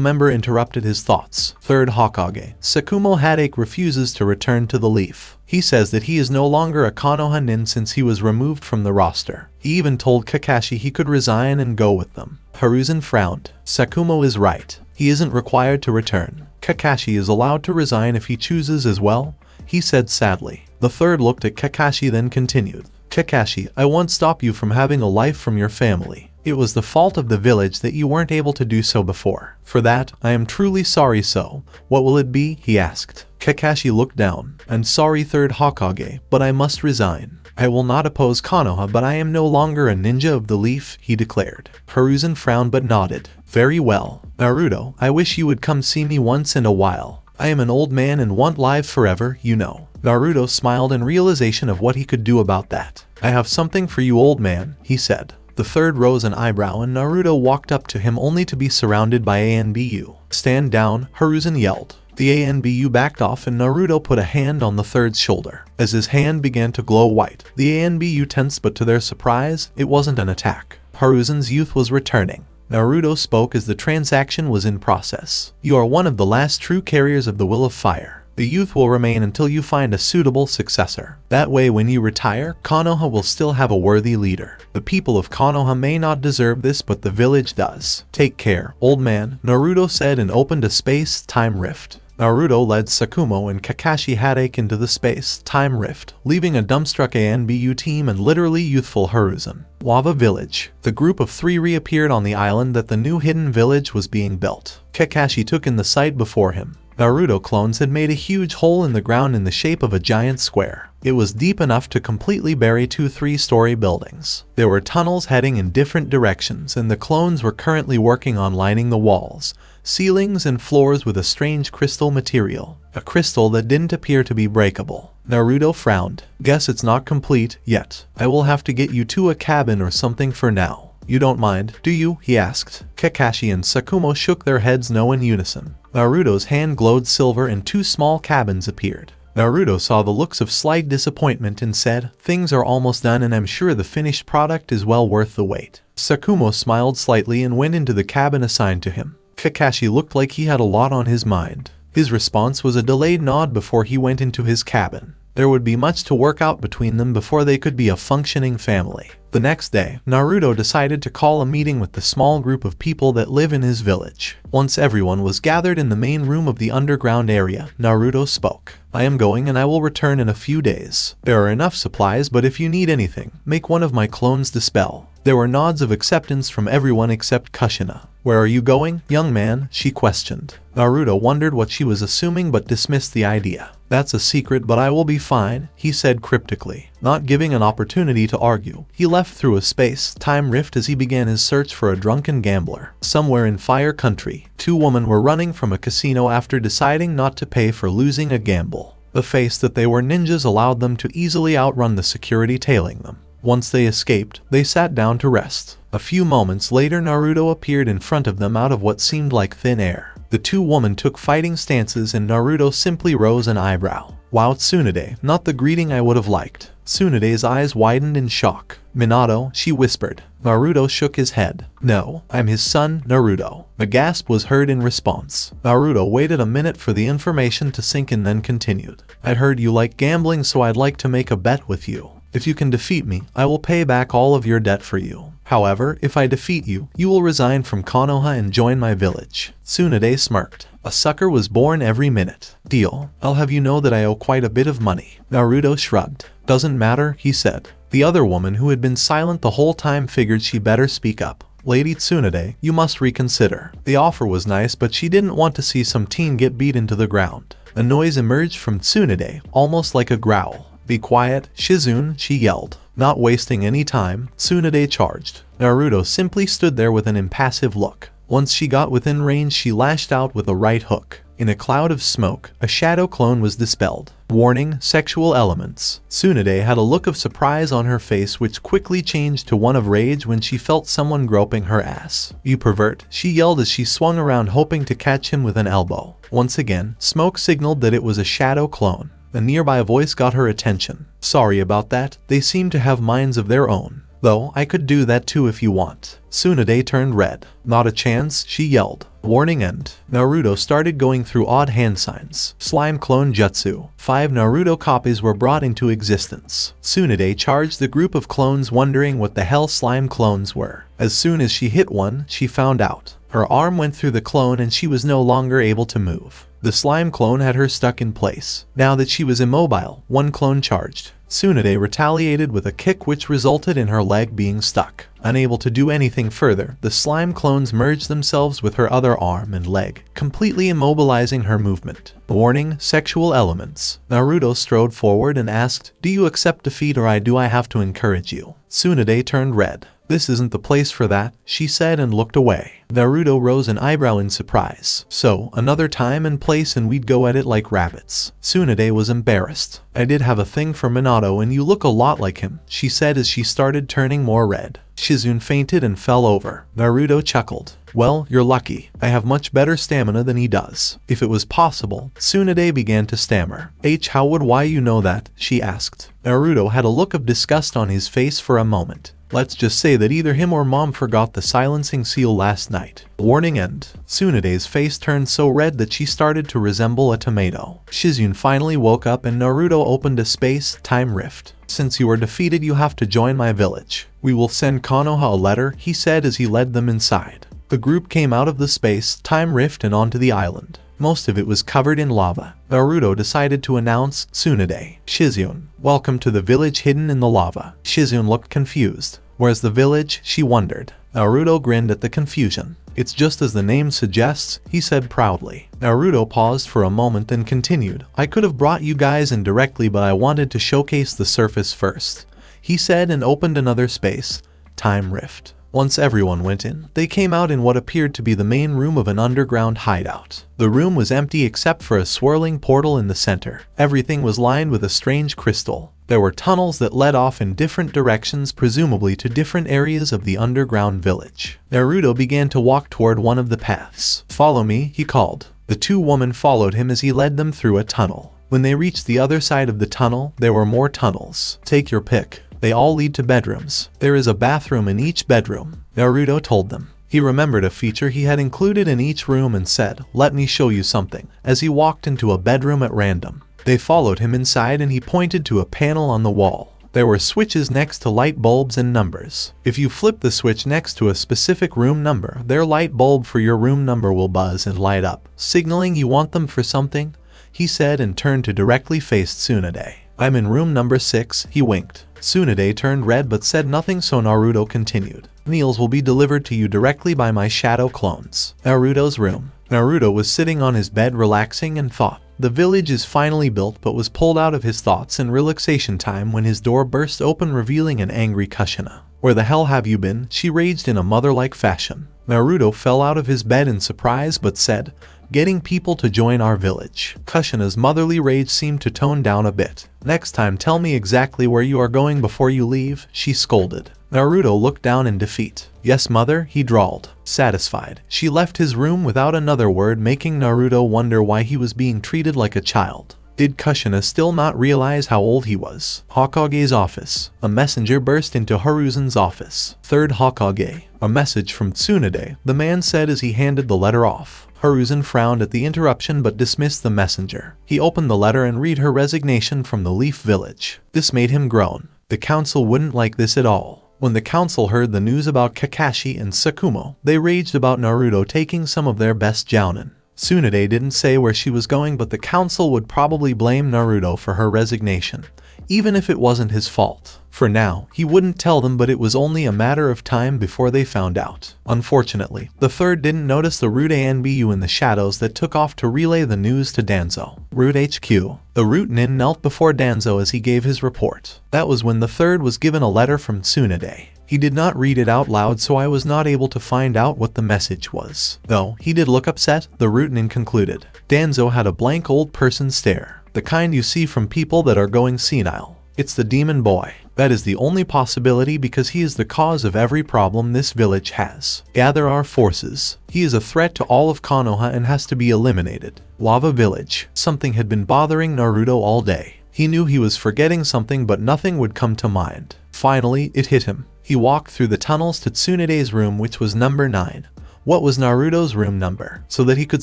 Speaker 2: member interrupted his thoughts. "Third Hokage, Sakumo Hadake refuses to return to the Leaf. He says that he is no longer a Konoha nin since he was removed from the roster. He even told Kakashi he could resign and go with them." Hiruzen frowned. "Sakumo is right. He isn't required to return. Kakashi is allowed to resign if he chooses as well," he said sadly. The third looked at Kakashi then continued. "Kakashi, I won't stop you from having a life from your family. It was the fault of the village that you weren't able to do so before. For that, I am truly sorry. So, what will it be?" he asked. Kakashi looked down. "I'm sorry, third Hokage, but I must resign. I will not oppose Konoha, but I am no longer a ninja of the Leaf," he declared. Hiruzen frowned but nodded. "Very well. Naruto, I wish you would come see me once in a while. I am an old man and won't live forever, you know." Naruto smiled in realization of what he could do about that. "I have something for you, old man," he said. The third rose an eyebrow and Naruto walked up to him only to be surrounded by ANBU. "Stand down," Hiruzen yelled. The ANBU backed off and Naruto put a hand on the third's shoulder. As his hand began to glow white, the ANBU tensed, but to their surprise, it wasn't an attack. Hiruzen's youth was returning. Naruto spoke as the transaction was in process. "You are one of the last true carriers of the Will of Fire. The youth will remain until you find a suitable successor. That way when you retire, Konoha will still have a worthy leader. The people of Konoha may not deserve this, but the village does. Take care, old man," Naruto said and opened a space-time rift. Naruto led Sakumo and Kakashi Hadake into the space-time rift, leaving a dumbstruck ANBU team and literally youthful Hiruzen. Lava Village. The group of three reappeared on the island that the new hidden village was being built. Kakashi took in the sight before him. Naruto clones had made a huge hole in the ground in the shape of a giant square. It was deep enough to completely bury two 3-story buildings. There were tunnels heading in different directions, and the clones were currently working on lining the walls, ceilings, and floors with a strange crystal material. A crystal that didn't appear to be breakable. Naruto frowned. "Guess it's not complete yet. I will have to get you to a cabin or something for now. You don't mind, do you?" he asked. Kakashi and Sakumo shook their heads no in unison. Naruto's hand glowed silver and two small cabins appeared. Naruto saw the looks of slight disappointment and said, "Things are almost done and I'm sure the finished product is well worth the wait." Sakumo smiled slightly and went into the cabin assigned to him. Kakashi looked like he had a lot on his mind. His response was a delayed nod before he went into his cabin. There would be much to work out between them before they could be a functioning family. The next day, Naruto decided to call a meeting with the small group of people that live in his village. Once everyone was gathered in the main room of the underground area, Naruto spoke. "I am going and I will return in a few days. There are enough supplies, but if you need anything, make one of my clones dispel." There were nods of acceptance from everyone except Kushina. "Where are you going, young man?" she questioned. Naruto wondered what she was assuming but dismissed the idea. "That's a secret, but I will be fine," he said cryptically. Not giving an opportunity to argue, he left through a space-time rift as he began his search for a drunken gambler. Somewhere in Fire Country, two women were running from a casino after deciding not to pay for losing a gamble. The face that they were ninjas allowed them to easily outrun the security tailing them. Once they escaped, they sat down to rest. A few moments later, Naruto appeared in front of them out of what seemed like thin air. The two women took fighting stances and Naruto simply rose an eyebrow. "Wow, Tsunade, not the greeting I would have liked." Tsunade's eyes widened in shock. "Minato," she whispered. Naruto shook his head. "No, I'm his son, Naruto." A gasp was heard in response. Naruto waited a minute for the information to sink in, then continued. "I heard you like gambling, so I'd like to make a bet with you. If you can defeat me, I will pay back all of your debt for you. However, if I defeat you, you will resign from Konoha and join my village." Tsunade smirked. "A sucker was born every minute." "Deal. I'll have you know that I owe quite a bit of money." Naruto shrugged. "Doesn't matter," he said. The other woman, who had been silent the whole time, figured she better speak up. "Lady Tsunade, you must reconsider." The offer was nice, but she didn't want to see some teen get beat into the ground. A noise emerged from Tsunade, almost like a growl. "Be quiet, Shizune," she yelled. Not wasting any time, Tsunade charged. Naruto simply stood there with an impassive look. Once she got within range, she lashed out with a right hook. In a cloud of smoke, a shadow clone was dispelled. Warning, sexual elements. Tsunade had a look of surprise on her face which quickly changed to one of rage when she felt someone groping her ass. "You pervert," she yelled as she swung around hoping to catch him with an elbow. Once again, smoke signaled that it was a shadow clone. A nearby voice got her attention. "Sorry about that, they seem to have minds of their own. Though, I could do that too if you want." Tsunade turned red. "Not a chance," she yelled. Warning end. Naruto started going through odd hand signs. Slime clone jutsu. 5 Naruto copies were brought into existence. Tsunade charged the group of clones wondering what the hell slime clones were. As soon as she hit one, she found out. Her arm went through the clone and she was no longer able to move. The slime clone had her stuck in place. Now that she was immobile, one clone charged. Tsunade retaliated with a kick which resulted in her leg being stuck. Unable to do anything further, the slime clones merged themselves with her other arm and leg, completely immobilizing her movement. Warning, sexual elements. Naruto strode forward and asked, "Do you accept defeat or do I have to encourage you?" Tsunade turned red. "This isn't the place for that," she said and looked away. Naruto rose an eyebrow in surprise. "So, another time and place and we'd go at it like rabbits." Tsunade was embarrassed. "I did have a thing for Minato and you look a lot like him," she said as she started turning more red. Shizune fainted and fell over. Naruto chuckled. "Well, you're lucky. I have much better stamina than he does." If it was possible, Tsunade began to stammer. "How would why you know that?" she asked. Naruto had a look of disgust on his face for a moment. "Let's just say that either him or mom forgot the silencing seal last night." Warning end. Tsunade's face turned so red that she started to resemble a tomato. Shizune finally woke up and Naruto opened a space-time rift. "Since you are defeated, you have to join my village. We will send Konoha a letter," he said as he led them inside. The group came out of the space-time rift and onto the island. Most of it was covered in lava. Naruto decided to announce, "Tsunade, Shizune, welcome to the village hidden in the lava." Shizune looked confused. "Where's the village?" she wondered. Naruto grinned at the confusion. "It's just as the name suggests," he said proudly. Naruto paused for a moment then continued. "I could have brought you guys in directly but I wanted to showcase the surface first," he said and opened another space-time rift. Once everyone went in, they came out in what appeared to be the main room of an underground hideout. The room was empty except for a swirling portal in the center. Everything was lined with a strange crystal. There were tunnels that led off in different directions, presumably to different areas of the underground village. Naruto began to walk toward one of the paths. "Follow me," he called. The two women followed him as he led them through a tunnel. When they reached the other side of the tunnel, there were more tunnels. "Take your pick. They all lead to bedrooms. There is a bathroom in each bedroom," Naruto told them. He remembered a feature he had included in each room and said, "Let me show you something," as he walked into a bedroom at random. They followed him inside and he pointed to a panel on the wall. There were switches next to light bulbs and numbers. If you flip the switch next to a specific room number, their light bulb for your room number will buzz and light up, signaling you want them for something, he said and turned to directly face Tsunade. "I'm in room number 6, he winked. Tsunade turned red but said nothing, so Naruto continued. "Meals will be delivered to you directly by my shadow clones." Naruto's room. Naruto was sitting on his bed relaxing and thought. The village is finally built but was pulled out of his thoughts in relaxation time when his door burst open revealing an angry Kushina. "Where the hell have you been?" she raged in a mother-like fashion. Naruto fell out of his bed in surprise but said, "Getting people to join our village." Kushina's motherly rage seemed to tone down a bit. "Next time tell me exactly where you are going before you leave," she scolded. Naruto looked down in defeat. "Yes, mother," he drawled. Satisfied, she left his room without another word, making Naruto wonder why he was being treated like a child. Did Kushina still not realize how old he was? Hokage's office. A messenger burst into Hiruzen's office. "Third Hokage. A message from Tsunade," the man said as he handed the letter off. Hiruzen frowned at the interruption but dismissed the messenger. He opened the letter and read her resignation from the Leaf Village. This made him groan. The council wouldn't like this at all. When the council heard the news about Kakashi and Sakumo, they raged about Naruto taking some of their best jounin. Tsunade didn't say where she was going, but the council would probably blame Naruto for her resignation, even if it wasn't his fault. For now, he wouldn't tell them, but it was only a matter of time before they found out. Unfortunately, the third didn't notice the Root ANBU in the shadows that took off to relay the news to Danzo. Root HQ. The Root Nin knelt before Danzo as he gave his report. That was when the third was given a letter from Tsunade. He did not read it out loud, so I was not able to find out what the message was. Though, he did look upset, the Rutanen concluded. Danzo had a blank old person stare, the kind you see from people that are going senile. It's the demon boy. That is the only possibility because he is the cause of every problem this village has. Gather our forces. He is a threat to all of Konoha and has to be eliminated. Lava Village. Something had been bothering Naruto all day. He knew he was forgetting something, but nothing would come to mind. Finally, it hit him. He walked through the tunnels to Tsunade's room, which was number 9. What was Naruto's room number? So that he could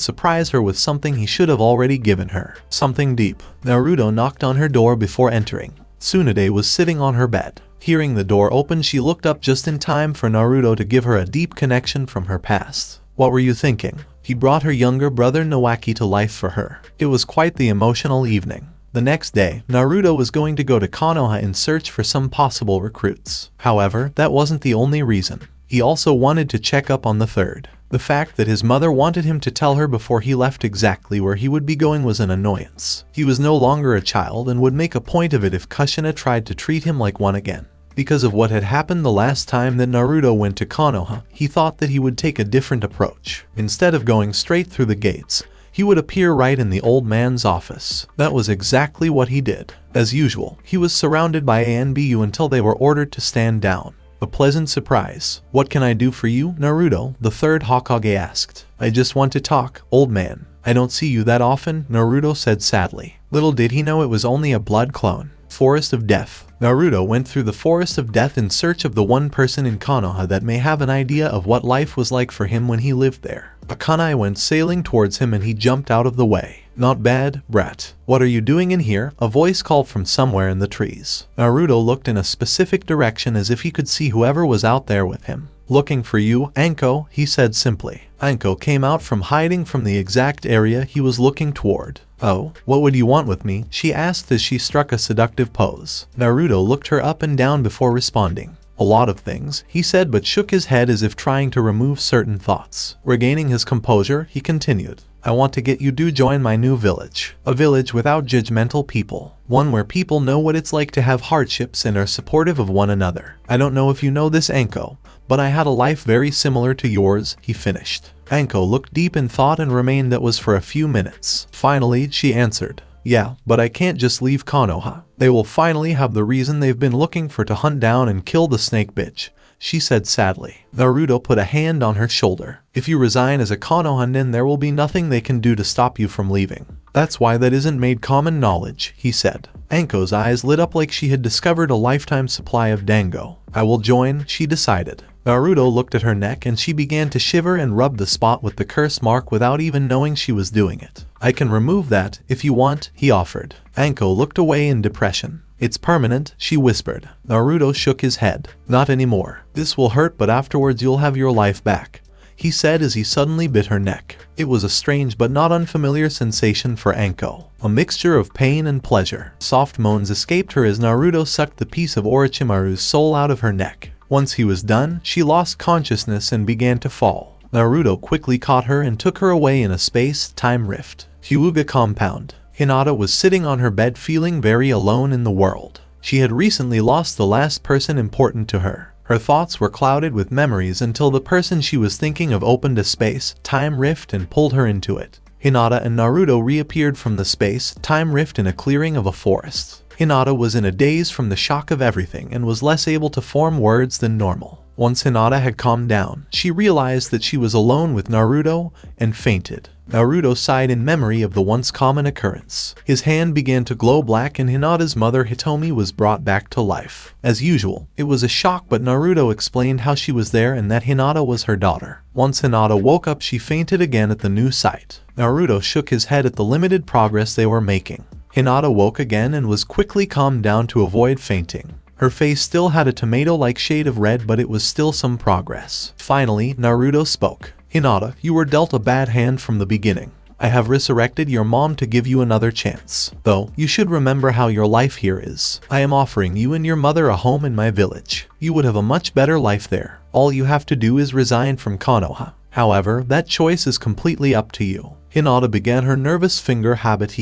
Speaker 2: surprise her with something he should have already given her. Something deep. Naruto knocked on her door before entering. Tsunade was sitting on her bed. Hearing the door open, she looked up just in time for Naruto to give her a deep connection from her past. What were you thinking? He brought her younger brother Nawaki to life for her. It was quite the emotional evening. The next day, Naruto was going to go to Konoha in search for some possible recruits. However, that wasn't the only reason. He also wanted to check up on the third. The fact that his mother wanted him to tell her before he left exactly where he would be going was an annoyance. He was no longer a child and would make a point of it if Kushina tried to treat him like one again. Because of what had happened the last time that Naruto went to Konoha, he thought that he would take a different approach. Instead of going straight through the gates, he would appear right in the old man's office. That was exactly what he did. As usual, he was surrounded by ANBU until they were ordered to stand down. A pleasant surprise. What can I do for you, Naruto? The third Hokage asked. I just want to talk, old man. I don't see you that often, Naruto said sadly. Little did he know it was only a blood clone. Forest of Death. Naruto went through the Forest of Death in search of the one person in Konoha that may have an idea of what life was like for him when he lived there. A kunai went sailing towards him and he jumped out of the way. Not bad, brat. What are you doing in here? A voice called from somewhere in the trees. Naruto looked in a specific direction as if he could see whoever was out there with him. Looking for you, Anko, he said simply. Anko came out from hiding from the exact area he was looking toward. Oh, what would you want with me? She asked as she struck a seductive pose. Naruto looked her up and down before responding. A lot of things, he said, but shook his head as if trying to remove certain thoughts. Regaining his composure, he continued. I want to get you to join my new village. A village without judgmental people. One where people know what it's like to have hardships and are supportive of one another. I don't know if you know this, Anko, but I had a life very similar to yours, he finished. Anko looked deep in thought and remained that was for a few minutes. Finally, she answered. Yeah, but I can't just leave Konoha. They will finally have the reason they've been looking for to hunt down and kill the snake bitch, she said sadly. Naruto put a hand on her shoulder. If you resign as a Konoha, then there will be nothing they can do to stop you from leaving. That's why that isn't made common knowledge, he said. Anko's eyes lit up like she had discovered a lifetime supply of dango. I will join, she decided. Naruto looked at her neck and she began to shiver and rub the spot with the curse mark without even knowing she was doing it. I can remove that, if you want, he offered. Anko looked away in depression. It's permanent, she whispered. Naruto shook his head. Not anymore. This will hurt, but afterwards you'll have your life back, he said as he suddenly bit her neck. It was a strange but not unfamiliar sensation for Anko. A mixture of pain and pleasure. Soft moans escaped her as Naruto sucked the piece of Orochimaru's soul out of her neck. Once he was done, she lost consciousness and began to fall. Naruto quickly caught her and took her away in a space-time rift. Hyuga compound. Hinata was sitting on her bed feeling very alone in the world. She had recently lost the last person important to her. Her thoughts were clouded with memories until the person she was thinking of opened a space-time rift and pulled her into it. Hinata and Naruto reappeared from the space-time rift in a clearing of a forest. Hinata was in a daze from the shock of everything and was less able to form words than normal. Once Hinata had calmed down, she realized that she was alone with Naruto and fainted. Naruto sighed in memory of the once common occurrence. His hand began to glow black and Hinata's mother Hitomi was brought back to life. As usual, it was a shock, but Naruto explained how she was there and that Hinata was her daughter. Once Hinata woke up, she fainted again at the new sight. Naruto shook his head at the limited progress they were making. Hinata woke again and was quickly calmed down to avoid fainting. Her face still had a tomato-like shade of red, but it was still some progress. Finally, Naruto spoke. Hinata, you were dealt a bad hand from the beginning. I have resurrected your mom to give you another chance. Though, you should remember how your life here is. I am offering you and your mother a home in my village. You would have a much better life there. All you have to do is resign from Konoha. However, that choice is completely up to you. Hinata began her nervous finger habit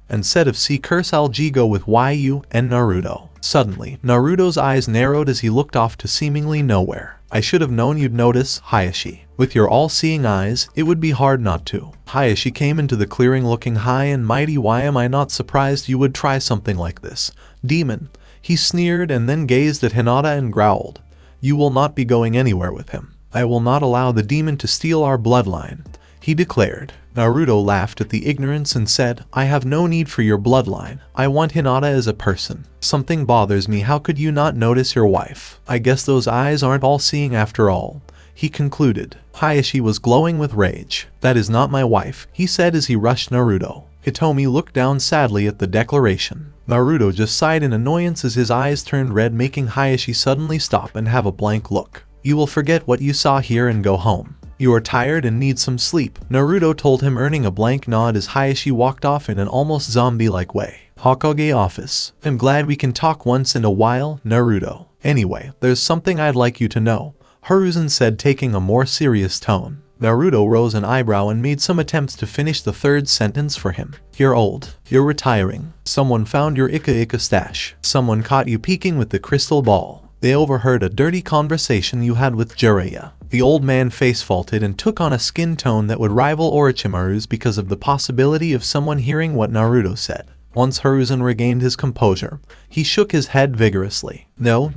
Speaker 2: and said of C curse I'll go with YU and Naruto. Suddenly, Naruto's eyes narrowed as he looked off to seemingly nowhere. I should have known you'd notice, Hayashi. With your all-seeing eyes, it would be hard not to. Hayashi came into the clearing looking high and mighty. Why am I not surprised you would try something like this? Demon. He sneered and then gazed at Hinata and growled. You will not be going anywhere with him. I will not allow the demon to steal our bloodline, he declared. Naruto laughed at the ignorance and said, I have no need for your bloodline. I want Hinata as a person. Something bothers me. How could you not notice your wife? I guess those eyes aren't all-seeing after all, he concluded. Hayashi was glowing with rage. That is not my wife, he said as he rushed Naruto. Hitomi looked down sadly at the declaration. Naruto just sighed in annoyance as his eyes turned red, making Hayashi suddenly stop and have a blank look. You will forget what you saw here and go home. You are tired and need some sleep, Naruto told him, earning a blank nod as Hayashi walked off in an almost zombie-like way. Hokage office. I'm glad we can talk once in a while, Naruto. Anyway, there's something I'd like you to know, Hiruzen said, taking a more serious tone. Naruto rose an eyebrow and made some attempts to finish the third sentence for him. You're old. You're retiring. Someone found your Ika stash. Someone caught you peeking with the crystal ball. They overheard a dirty conversation you had with Jiraiya. The old man face-faulted and took on a skin tone that would rival Orochimaru's because of the possibility of someone hearing what Naruto said. Once Hiruzen regained his composure, he shook his head vigorously. No.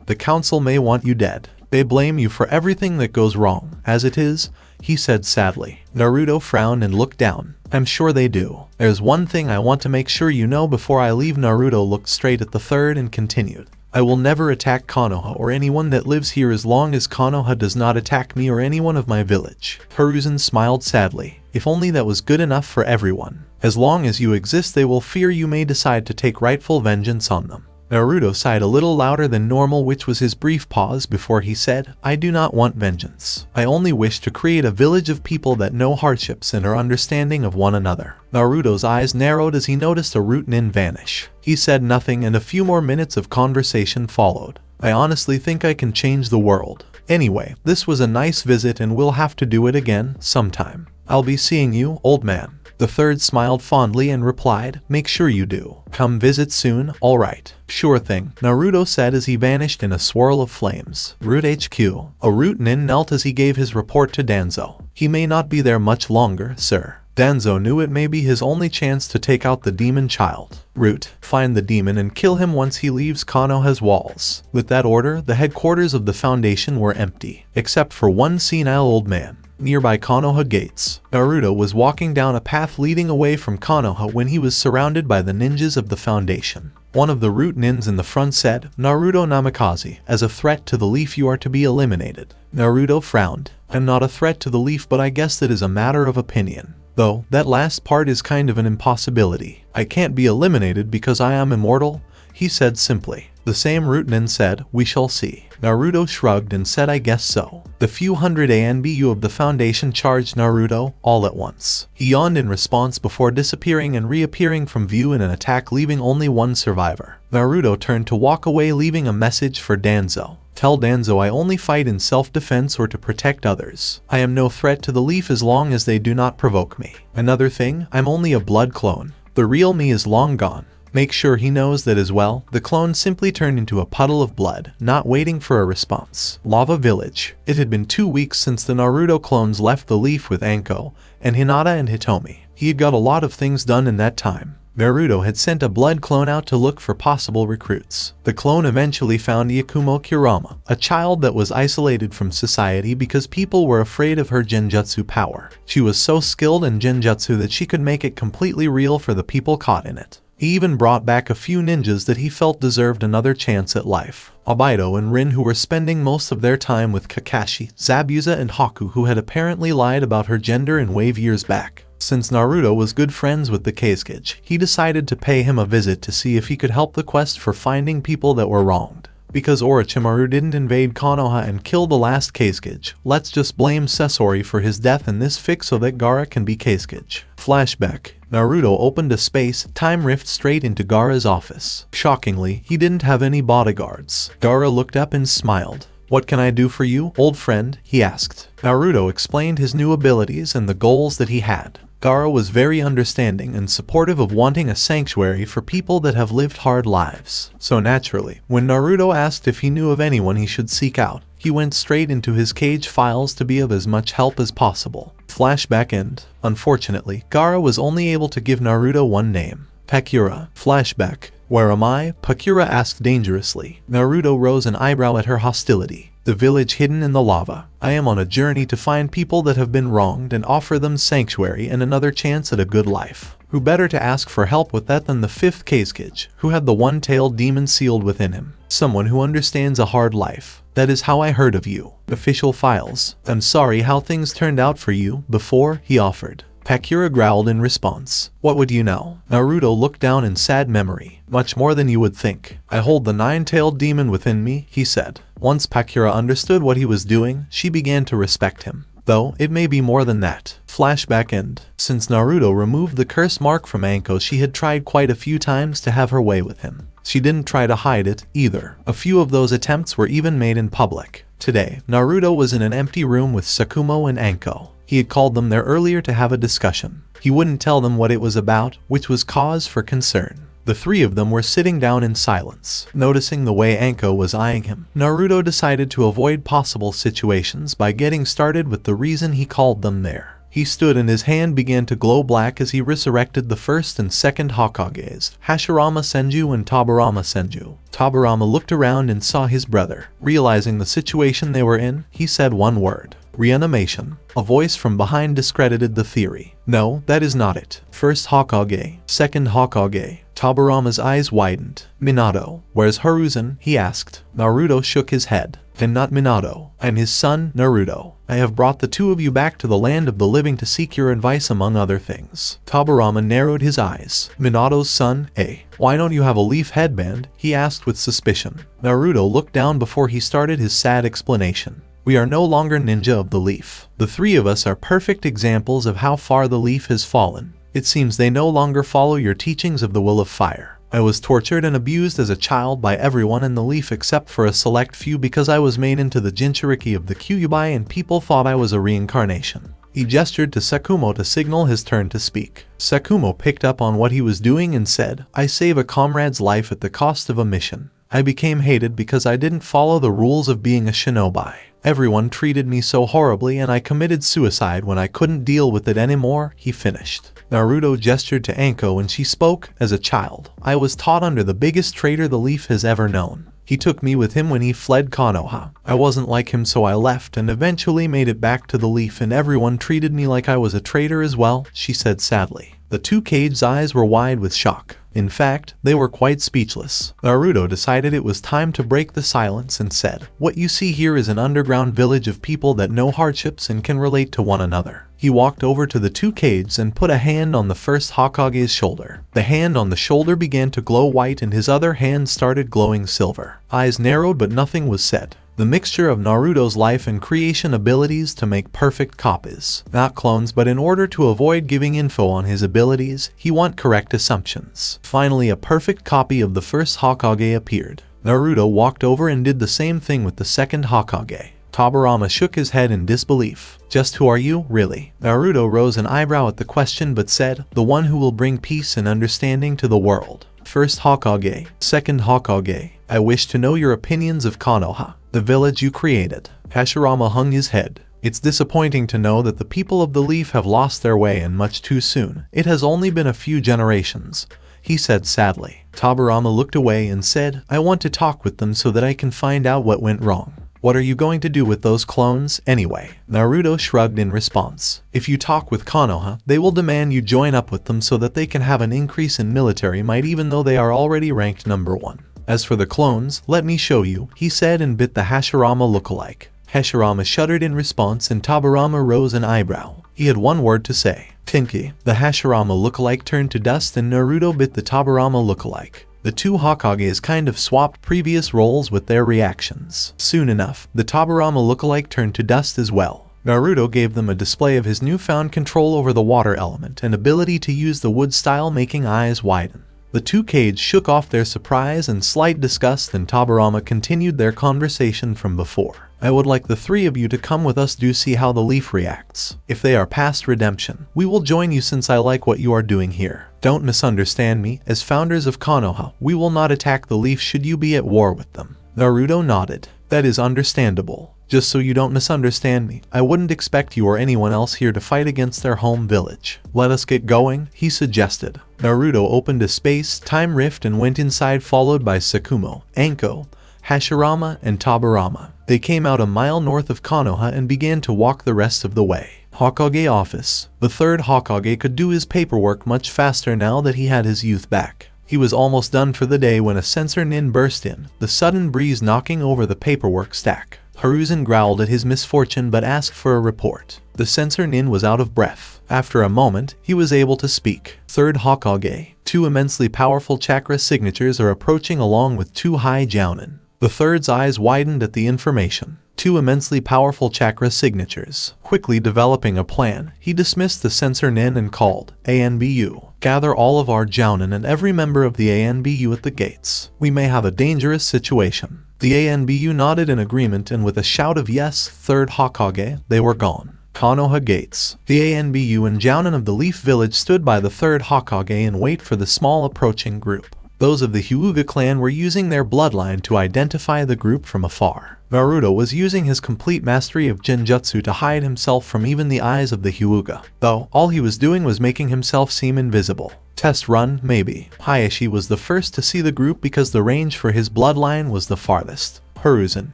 Speaker 2: The council may want you dead. They blame you for everything that goes wrong. As it is, he said sadly. Naruto frowned and looked down. I'm sure they do. There's one thing I want to make sure you know before I leave. Naruto looked straight at the third and continued. I will never attack Konoha or anyone that lives here as long as Konoha does not attack me or anyone of my village. Hiruzen smiled sadly. If only that was good enough for everyone. As long as you exist, they will fear you may decide to take rightful vengeance on them. Naruto sighed a little louder than normal, which was his brief pause before he said, I do not want vengeance. I only wish to create a village of people that know hardships and are understanding of one another. Naruto's eyes narrowed as he noticed a root nin vanish. He said nothing and a few more minutes of conversation followed. I honestly think I can change the world. Anyway, this was a nice visit and we'll have to do it again sometime. I'll be seeing you, old man. The third smiled fondly and replied, make sure you do. Come visit soon, alright. Sure thing, Naruto said as he vanished in a swirl of flames. Root HQ. A root nin knelt as he gave his report to Danzo. He may not be there much longer, sir. Danzo knew it may be his only chance to take out the demon child. Root, find the demon and kill him once he leaves Konoha's walls. With that order, the headquarters of the Foundation were empty, except for one senile old man. Nearby Konoha gates, Naruto was walking down a path leading away from Konoha when he was surrounded by the ninjas of the Foundation. One of the root nins in the front said, Naruto Namikaze, as a threat to the leaf you are to be eliminated. Naruto frowned. I'm not a threat to the leaf, but I guess that is a matter of opinion. Though, that last part is kind of an impossibility. I can't be eliminated because I am immortal, he said simply. The same root nin said, we shall see. Naruto shrugged and said, I guess so. The few hundred ANBU of the Foundation charged Naruto, all at once. He yawned in response before disappearing and reappearing from view in an attack, leaving only one survivor. Naruto turned to walk away, leaving a message for Danzo. Tell Danzo I only fight in self-defense or to protect others. I am no threat to the leaf as long as they do not provoke me. Another thing, I'm only a blood clone. The real me is long gone. Make sure he knows that as well. The clone simply turned into a puddle of blood, not waiting for a response. Lava Village. It had been 2 weeks since the Naruto clones left the leaf with Anko, and Hinata and Hitomi. He had got a lot of things done in that time. Naruto had sent a blood clone out to look for possible recruits. The clone eventually found Yakumo Kurama, a child that was isolated from society because people were afraid of her genjutsu power. She was so skilled in genjutsu that she could make it completely real for the people caught in it. He even brought back a few ninjas that he felt deserved another chance at life. Obito and Rin, who were spending most of their time with Kakashi, Zabuza and Haku, who had apparently lied about her gender in Wave years back. Since Naruto was good friends with the Kazekage, he decided to pay him a visit to see if he could help the quest for finding people that were wronged. Because Orochimaru didn't invade Konoha and kill the last Kazekage, let's just blame Sasori for his death in this fic so that Gaara can be Kazekage. Flashback. Naruto opened a space-time rift straight into Gaara's office. Shockingly, he didn't have any bodyguards. Gaara looked up and smiled. What can I do for you, old friend? He asked. Naruto explained his new abilities and the goals that he had. Gaara was very understanding and supportive of wanting a sanctuary for people that have lived hard lives. So naturally, when Naruto asked if he knew of anyone he should seek out, he went straight into his cage files to be of as much help as possible. Flashback end. Unfortunately, Gaara was only able to give Naruto one name. Pakura. Flashback. Where am I? Pakura asked dangerously. Naruto rose an eyebrow at her hostility. The village hidden in the lava. I am on a journey to find people that have been wronged and offer them sanctuary and another chance at a good life. Who better to ask for help with that than the fifth Kazekage, who had the one-tailed demon sealed within him. Someone who understands a hard life. That is how I heard of you. Official files. I'm sorry how things turned out for you before, he offered. Pakura growled in response. What would you know? Naruto looked down in sad memory. Much more than you would think. I hold the nine-tailed demon within me, he said. Once Pakura understood what he was doing, she began to respect him. Though, it may be more than that. Flashback end. Since Naruto removed the curse mark from Anko, she had tried quite a few times to have her way with him. She didn't try to hide it, either. A few of those attempts were even made in public. Today, Naruto was in an empty room with Sakumo and Anko. He had called them there earlier to have a discussion. He wouldn't tell them what it was about, which was cause for concern. The three of them were sitting down in silence. Noticing the way Anko was eyeing him, Naruto decided to avoid possible situations by getting started with the reason he called them there. He stood and his hand began to glow black as he resurrected the first and second Hokages, Hashirama Senju and Tobirama Senju. Tobirama looked around and saw his brother. Realizing the situation they were in, he said one word. Reanimation. A voice from behind discredited the theory. No, that is not it. First Hokage, second Hokage. Tobirama's eyes widened. Minato. Where's Hiruzen? He asked. Naruto shook his head. Then not Minato. I'm his son, Naruto. I have brought the two of you back to the land of the living to seek your advice among other things. Tobirama narrowed his eyes. Minato's son, eh? Why don't you have a leaf headband? He asked with suspicion. Naruto looked down before he started his sad explanation. We are no longer ninja of the leaf. The three of us are perfect examples of how far the leaf has fallen. It seems they no longer follow your teachings of the will of fire. I was tortured and abused as a child by everyone in the leaf except for a select few because I was made into the Jinchuriki of the Kyubi and people thought I was a reincarnation. He gestured to Sakumo to signal his turn to speak. Sakumo picked up on what he was doing and said, I save a comrade's life at the cost of a mission. I became hated because I didn't follow the rules of being a shinobi. Everyone treated me so horribly and I committed suicide when I couldn't deal with it anymore, he finished. Naruto gestured to Anko and she spoke, as a child. I was taught under the biggest traitor the leaf has ever known. He took me with him when he fled Konoha. I wasn't like him so I left and eventually made it back to the leaf and everyone treated me like I was a traitor as well, she said sadly. The two Kage's eyes were wide with shock. In fact, they were quite speechless. Naruto decided it was time to break the silence and said, what you see here is an underground village of people that know hardships and can relate to one another. He walked over to the two Kages and put a hand on the first Hokage's shoulder. The hand on the shoulder began to glow white and his other hand started glowing silver. Eyes narrowed but nothing was said. The mixture of Naruto's life and creation abilities to make perfect copies. Not clones, but in order to avoid giving info on his abilities, he want correct assumptions. Finally, a perfect copy of the first Hokage appeared. Naruto walked over and did the same thing with the second Hokage. Tobirama shook his head in disbelief. Just who are you, really? Naruto rose an eyebrow at the question but said, the one who will bring peace and understanding to the world. First Hokage, second Hokage. I wish to know your opinions of Konoha, the village you created. Hashirama hung his head. It's disappointing to know that the people of the leaf have lost their way and much too soon. It has only been a few generations, he said sadly. Tobirama looked away and said, I want to talk with them so that I can find out what went wrong. What are you going to do with those clones, anyway? Naruto shrugged in response. If you talk with Konoha, they will demand you join up with them so that they can have an increase in military might even though they are already ranked number 1. As for the clones, let me show you, he said and bit the Hashirama lookalike. Hashirama shuddered in response and Tobirama rose an eyebrow. He had one word to say. Tinky. The Hashirama lookalike turned to dust and Naruto bit the Tobirama lookalike. The two Hokages kind of swapped previous roles with their reactions. Soon enough, the Tobirama lookalike turned to dust as well. Naruto gave them a display of his newfound control over the water element and ability to use the wood style, making eyes widen. The two Kage shook off their surprise and slight disgust and Tobirama continued their conversation from before. I would like the three of you to come with us to see how the leaf reacts. If they are past redemption, we will join you since I like what you are doing here. Don't misunderstand me, as founders of Konoha, we will not attack the leaf should you be at war with them. Naruto nodded. That is understandable. Just so you don't misunderstand me, I wouldn't expect you or anyone else here to fight against their home village. Let us get going, he suggested. Naruto opened a space-time rift and went inside, followed by Sakumo, Anko, Hashirama, and Tabarama. They came out a mile north of Konoha and began to walk the rest of the way. Hokage office. The third Hokage could do his paperwork much faster now that he had his youth back. He was almost done for the day when a censor nin burst in, the sudden breeze knocking over the paperwork stack. Hiruzen growled at his misfortune but asked for a report. The censor nin was out of breath. After a moment, he was able to speak. Third Hokage. 2 immensely powerful chakra signatures are approaching along with 2 high jounin. The third's eyes widened at the information. 2 immensely powerful chakra signatures. Quickly developing a plan, he dismissed the censor nin and called, ANBU. Gather all of our jounin and every member of the ANBU at the gates. We may have a dangerous situation. The ANBU nodded in agreement, and with a shout of yes, third Hokage, they were gone. Konoha gates. The ANBU and jounin of the Leaf Village stood by the third Hokage in wait for the small approaching group. Those of the Hyuga clan were using their bloodline to identify the group from afar. Naruto was using his complete mastery of Genjutsu to hide himself from even the eyes of the Hyuga, though all he was doing was making himself seem invisible. Test run, maybe. Hayashi was the first to see the group because the range for his bloodline was the farthest. Hiruzen,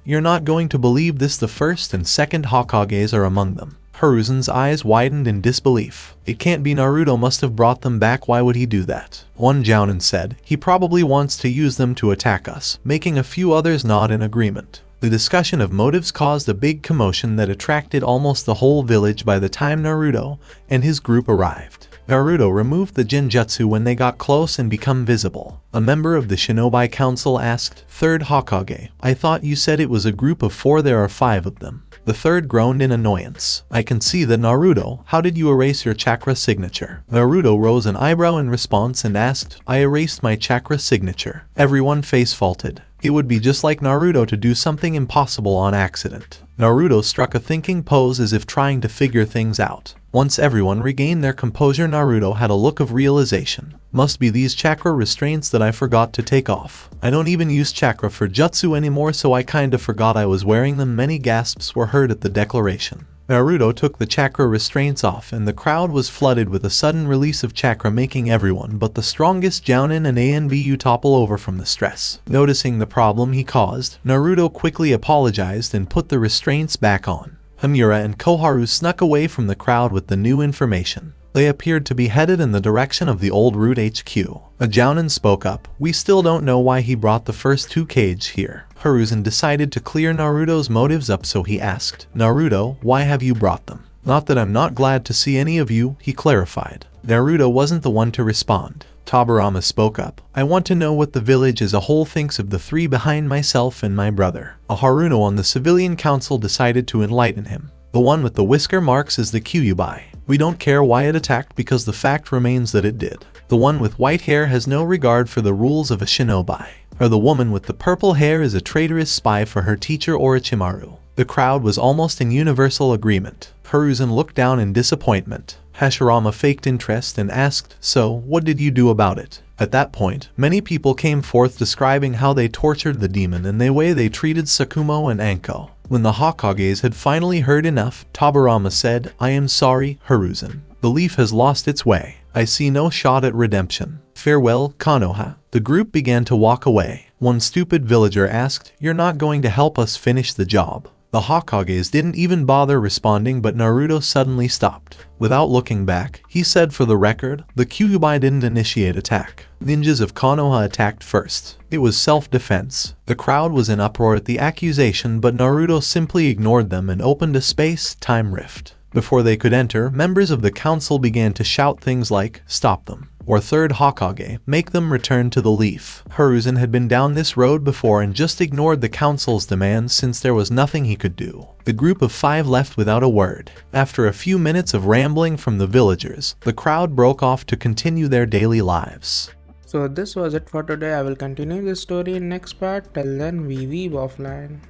Speaker 2: you're not going to believe this, the first and second Hokages are among them. Hiruzen's eyes widened in disbelief. It can't be, Naruto must have brought them back, why would he do that? One jounin said, he probably wants to use them to attack us, making a few others nod in agreement. The discussion of motives caused a big commotion that attracted almost the whole village by the time Naruto and his group arrived. Naruto removed the Genjutsu when they got close and become visible. A member of the Shinobi Council asked, Third Hokage, I thought you said it was a group of 4, there are 5 of them. The third groaned in annoyance. I can see that, Naruto. How did you erase your chakra signature? Naruto rose an eyebrow in response and asked, I erased my chakra signature. Everyone face faulted. It would be just like Naruto to do something impossible on accident. Naruto struck a thinking pose as if trying to figure things out. Once everyone regained their composure, Naruto had a look of realization. Must be these chakra restraints that I forgot to take off. I don't even use chakra for jutsu anymore, so I kinda forgot I was wearing them. Many gasps were heard at the declaration. Naruto took the chakra restraints off, and the crowd was flooded with a sudden release of chakra, making everyone but the strongest jounin and ANBU topple over from the stress. Noticing the problem he caused, Naruto quickly apologized and put the restraints back on. Hamura and Koharu snuck away from the crowd with the new information. They appeared to be headed in the direction of the old route HQ. A jounin spoke up, we still don't know why he brought the first 2 Kage here. Hiruzen decided to clear Naruto's motives up, so he asked, Naruto, why have you brought them? Not that I'm not glad to see any of you, he clarified. Naruto wasn't the one to respond. Tabarama spoke up, I want to know what the village as a whole thinks of the 3 behind myself and my brother. A Haruno on the civilian council decided to enlighten him. The one with the whisker marks is the Kyubi. We don't care why it attacked because the fact remains that it did. The one with white hair has no regard for the rules of a shinobi. Or the woman with the purple hair is a traitorous spy for her teacher Orochimaru. The crowd was almost in universal agreement. Hiruzen looked down in disappointment. Hashirama faked interest and asked, so, what did you do about it? At that point, many people came forth describing how they tortured the demon and the way they treated Sakumo and Anko. When the Hokages had finally heard enough, Tabarama said, I am sorry, Hiruzen. The leaf has lost its way. I see no shot at redemption. Farewell, Konoha. The group began to walk away. One stupid villager asked, You're not going to help us finish the job. The Hokages didn't even bother responding, but Naruto suddenly stopped. Without looking back, he said, for the record, the Kyubi didn't initiate attack. Ninjas of Konoha attacked first. It was self-defense. The crowd was in uproar at the accusation, but Naruto simply ignored them and opened a space-time rift. Before they could enter, members of the council began to shout things like, stop them, or third Hokage, make them return to the leaf. Hiruzen had been down this road before and just ignored the council's demands since there was nothing he could do. The group of 5 left without a word. After a few minutes of rambling from the villagers, the crowd broke off to continue their daily lives.
Speaker 1: So this was it for today. I will continue this story in next part. Till then, we weeb offline.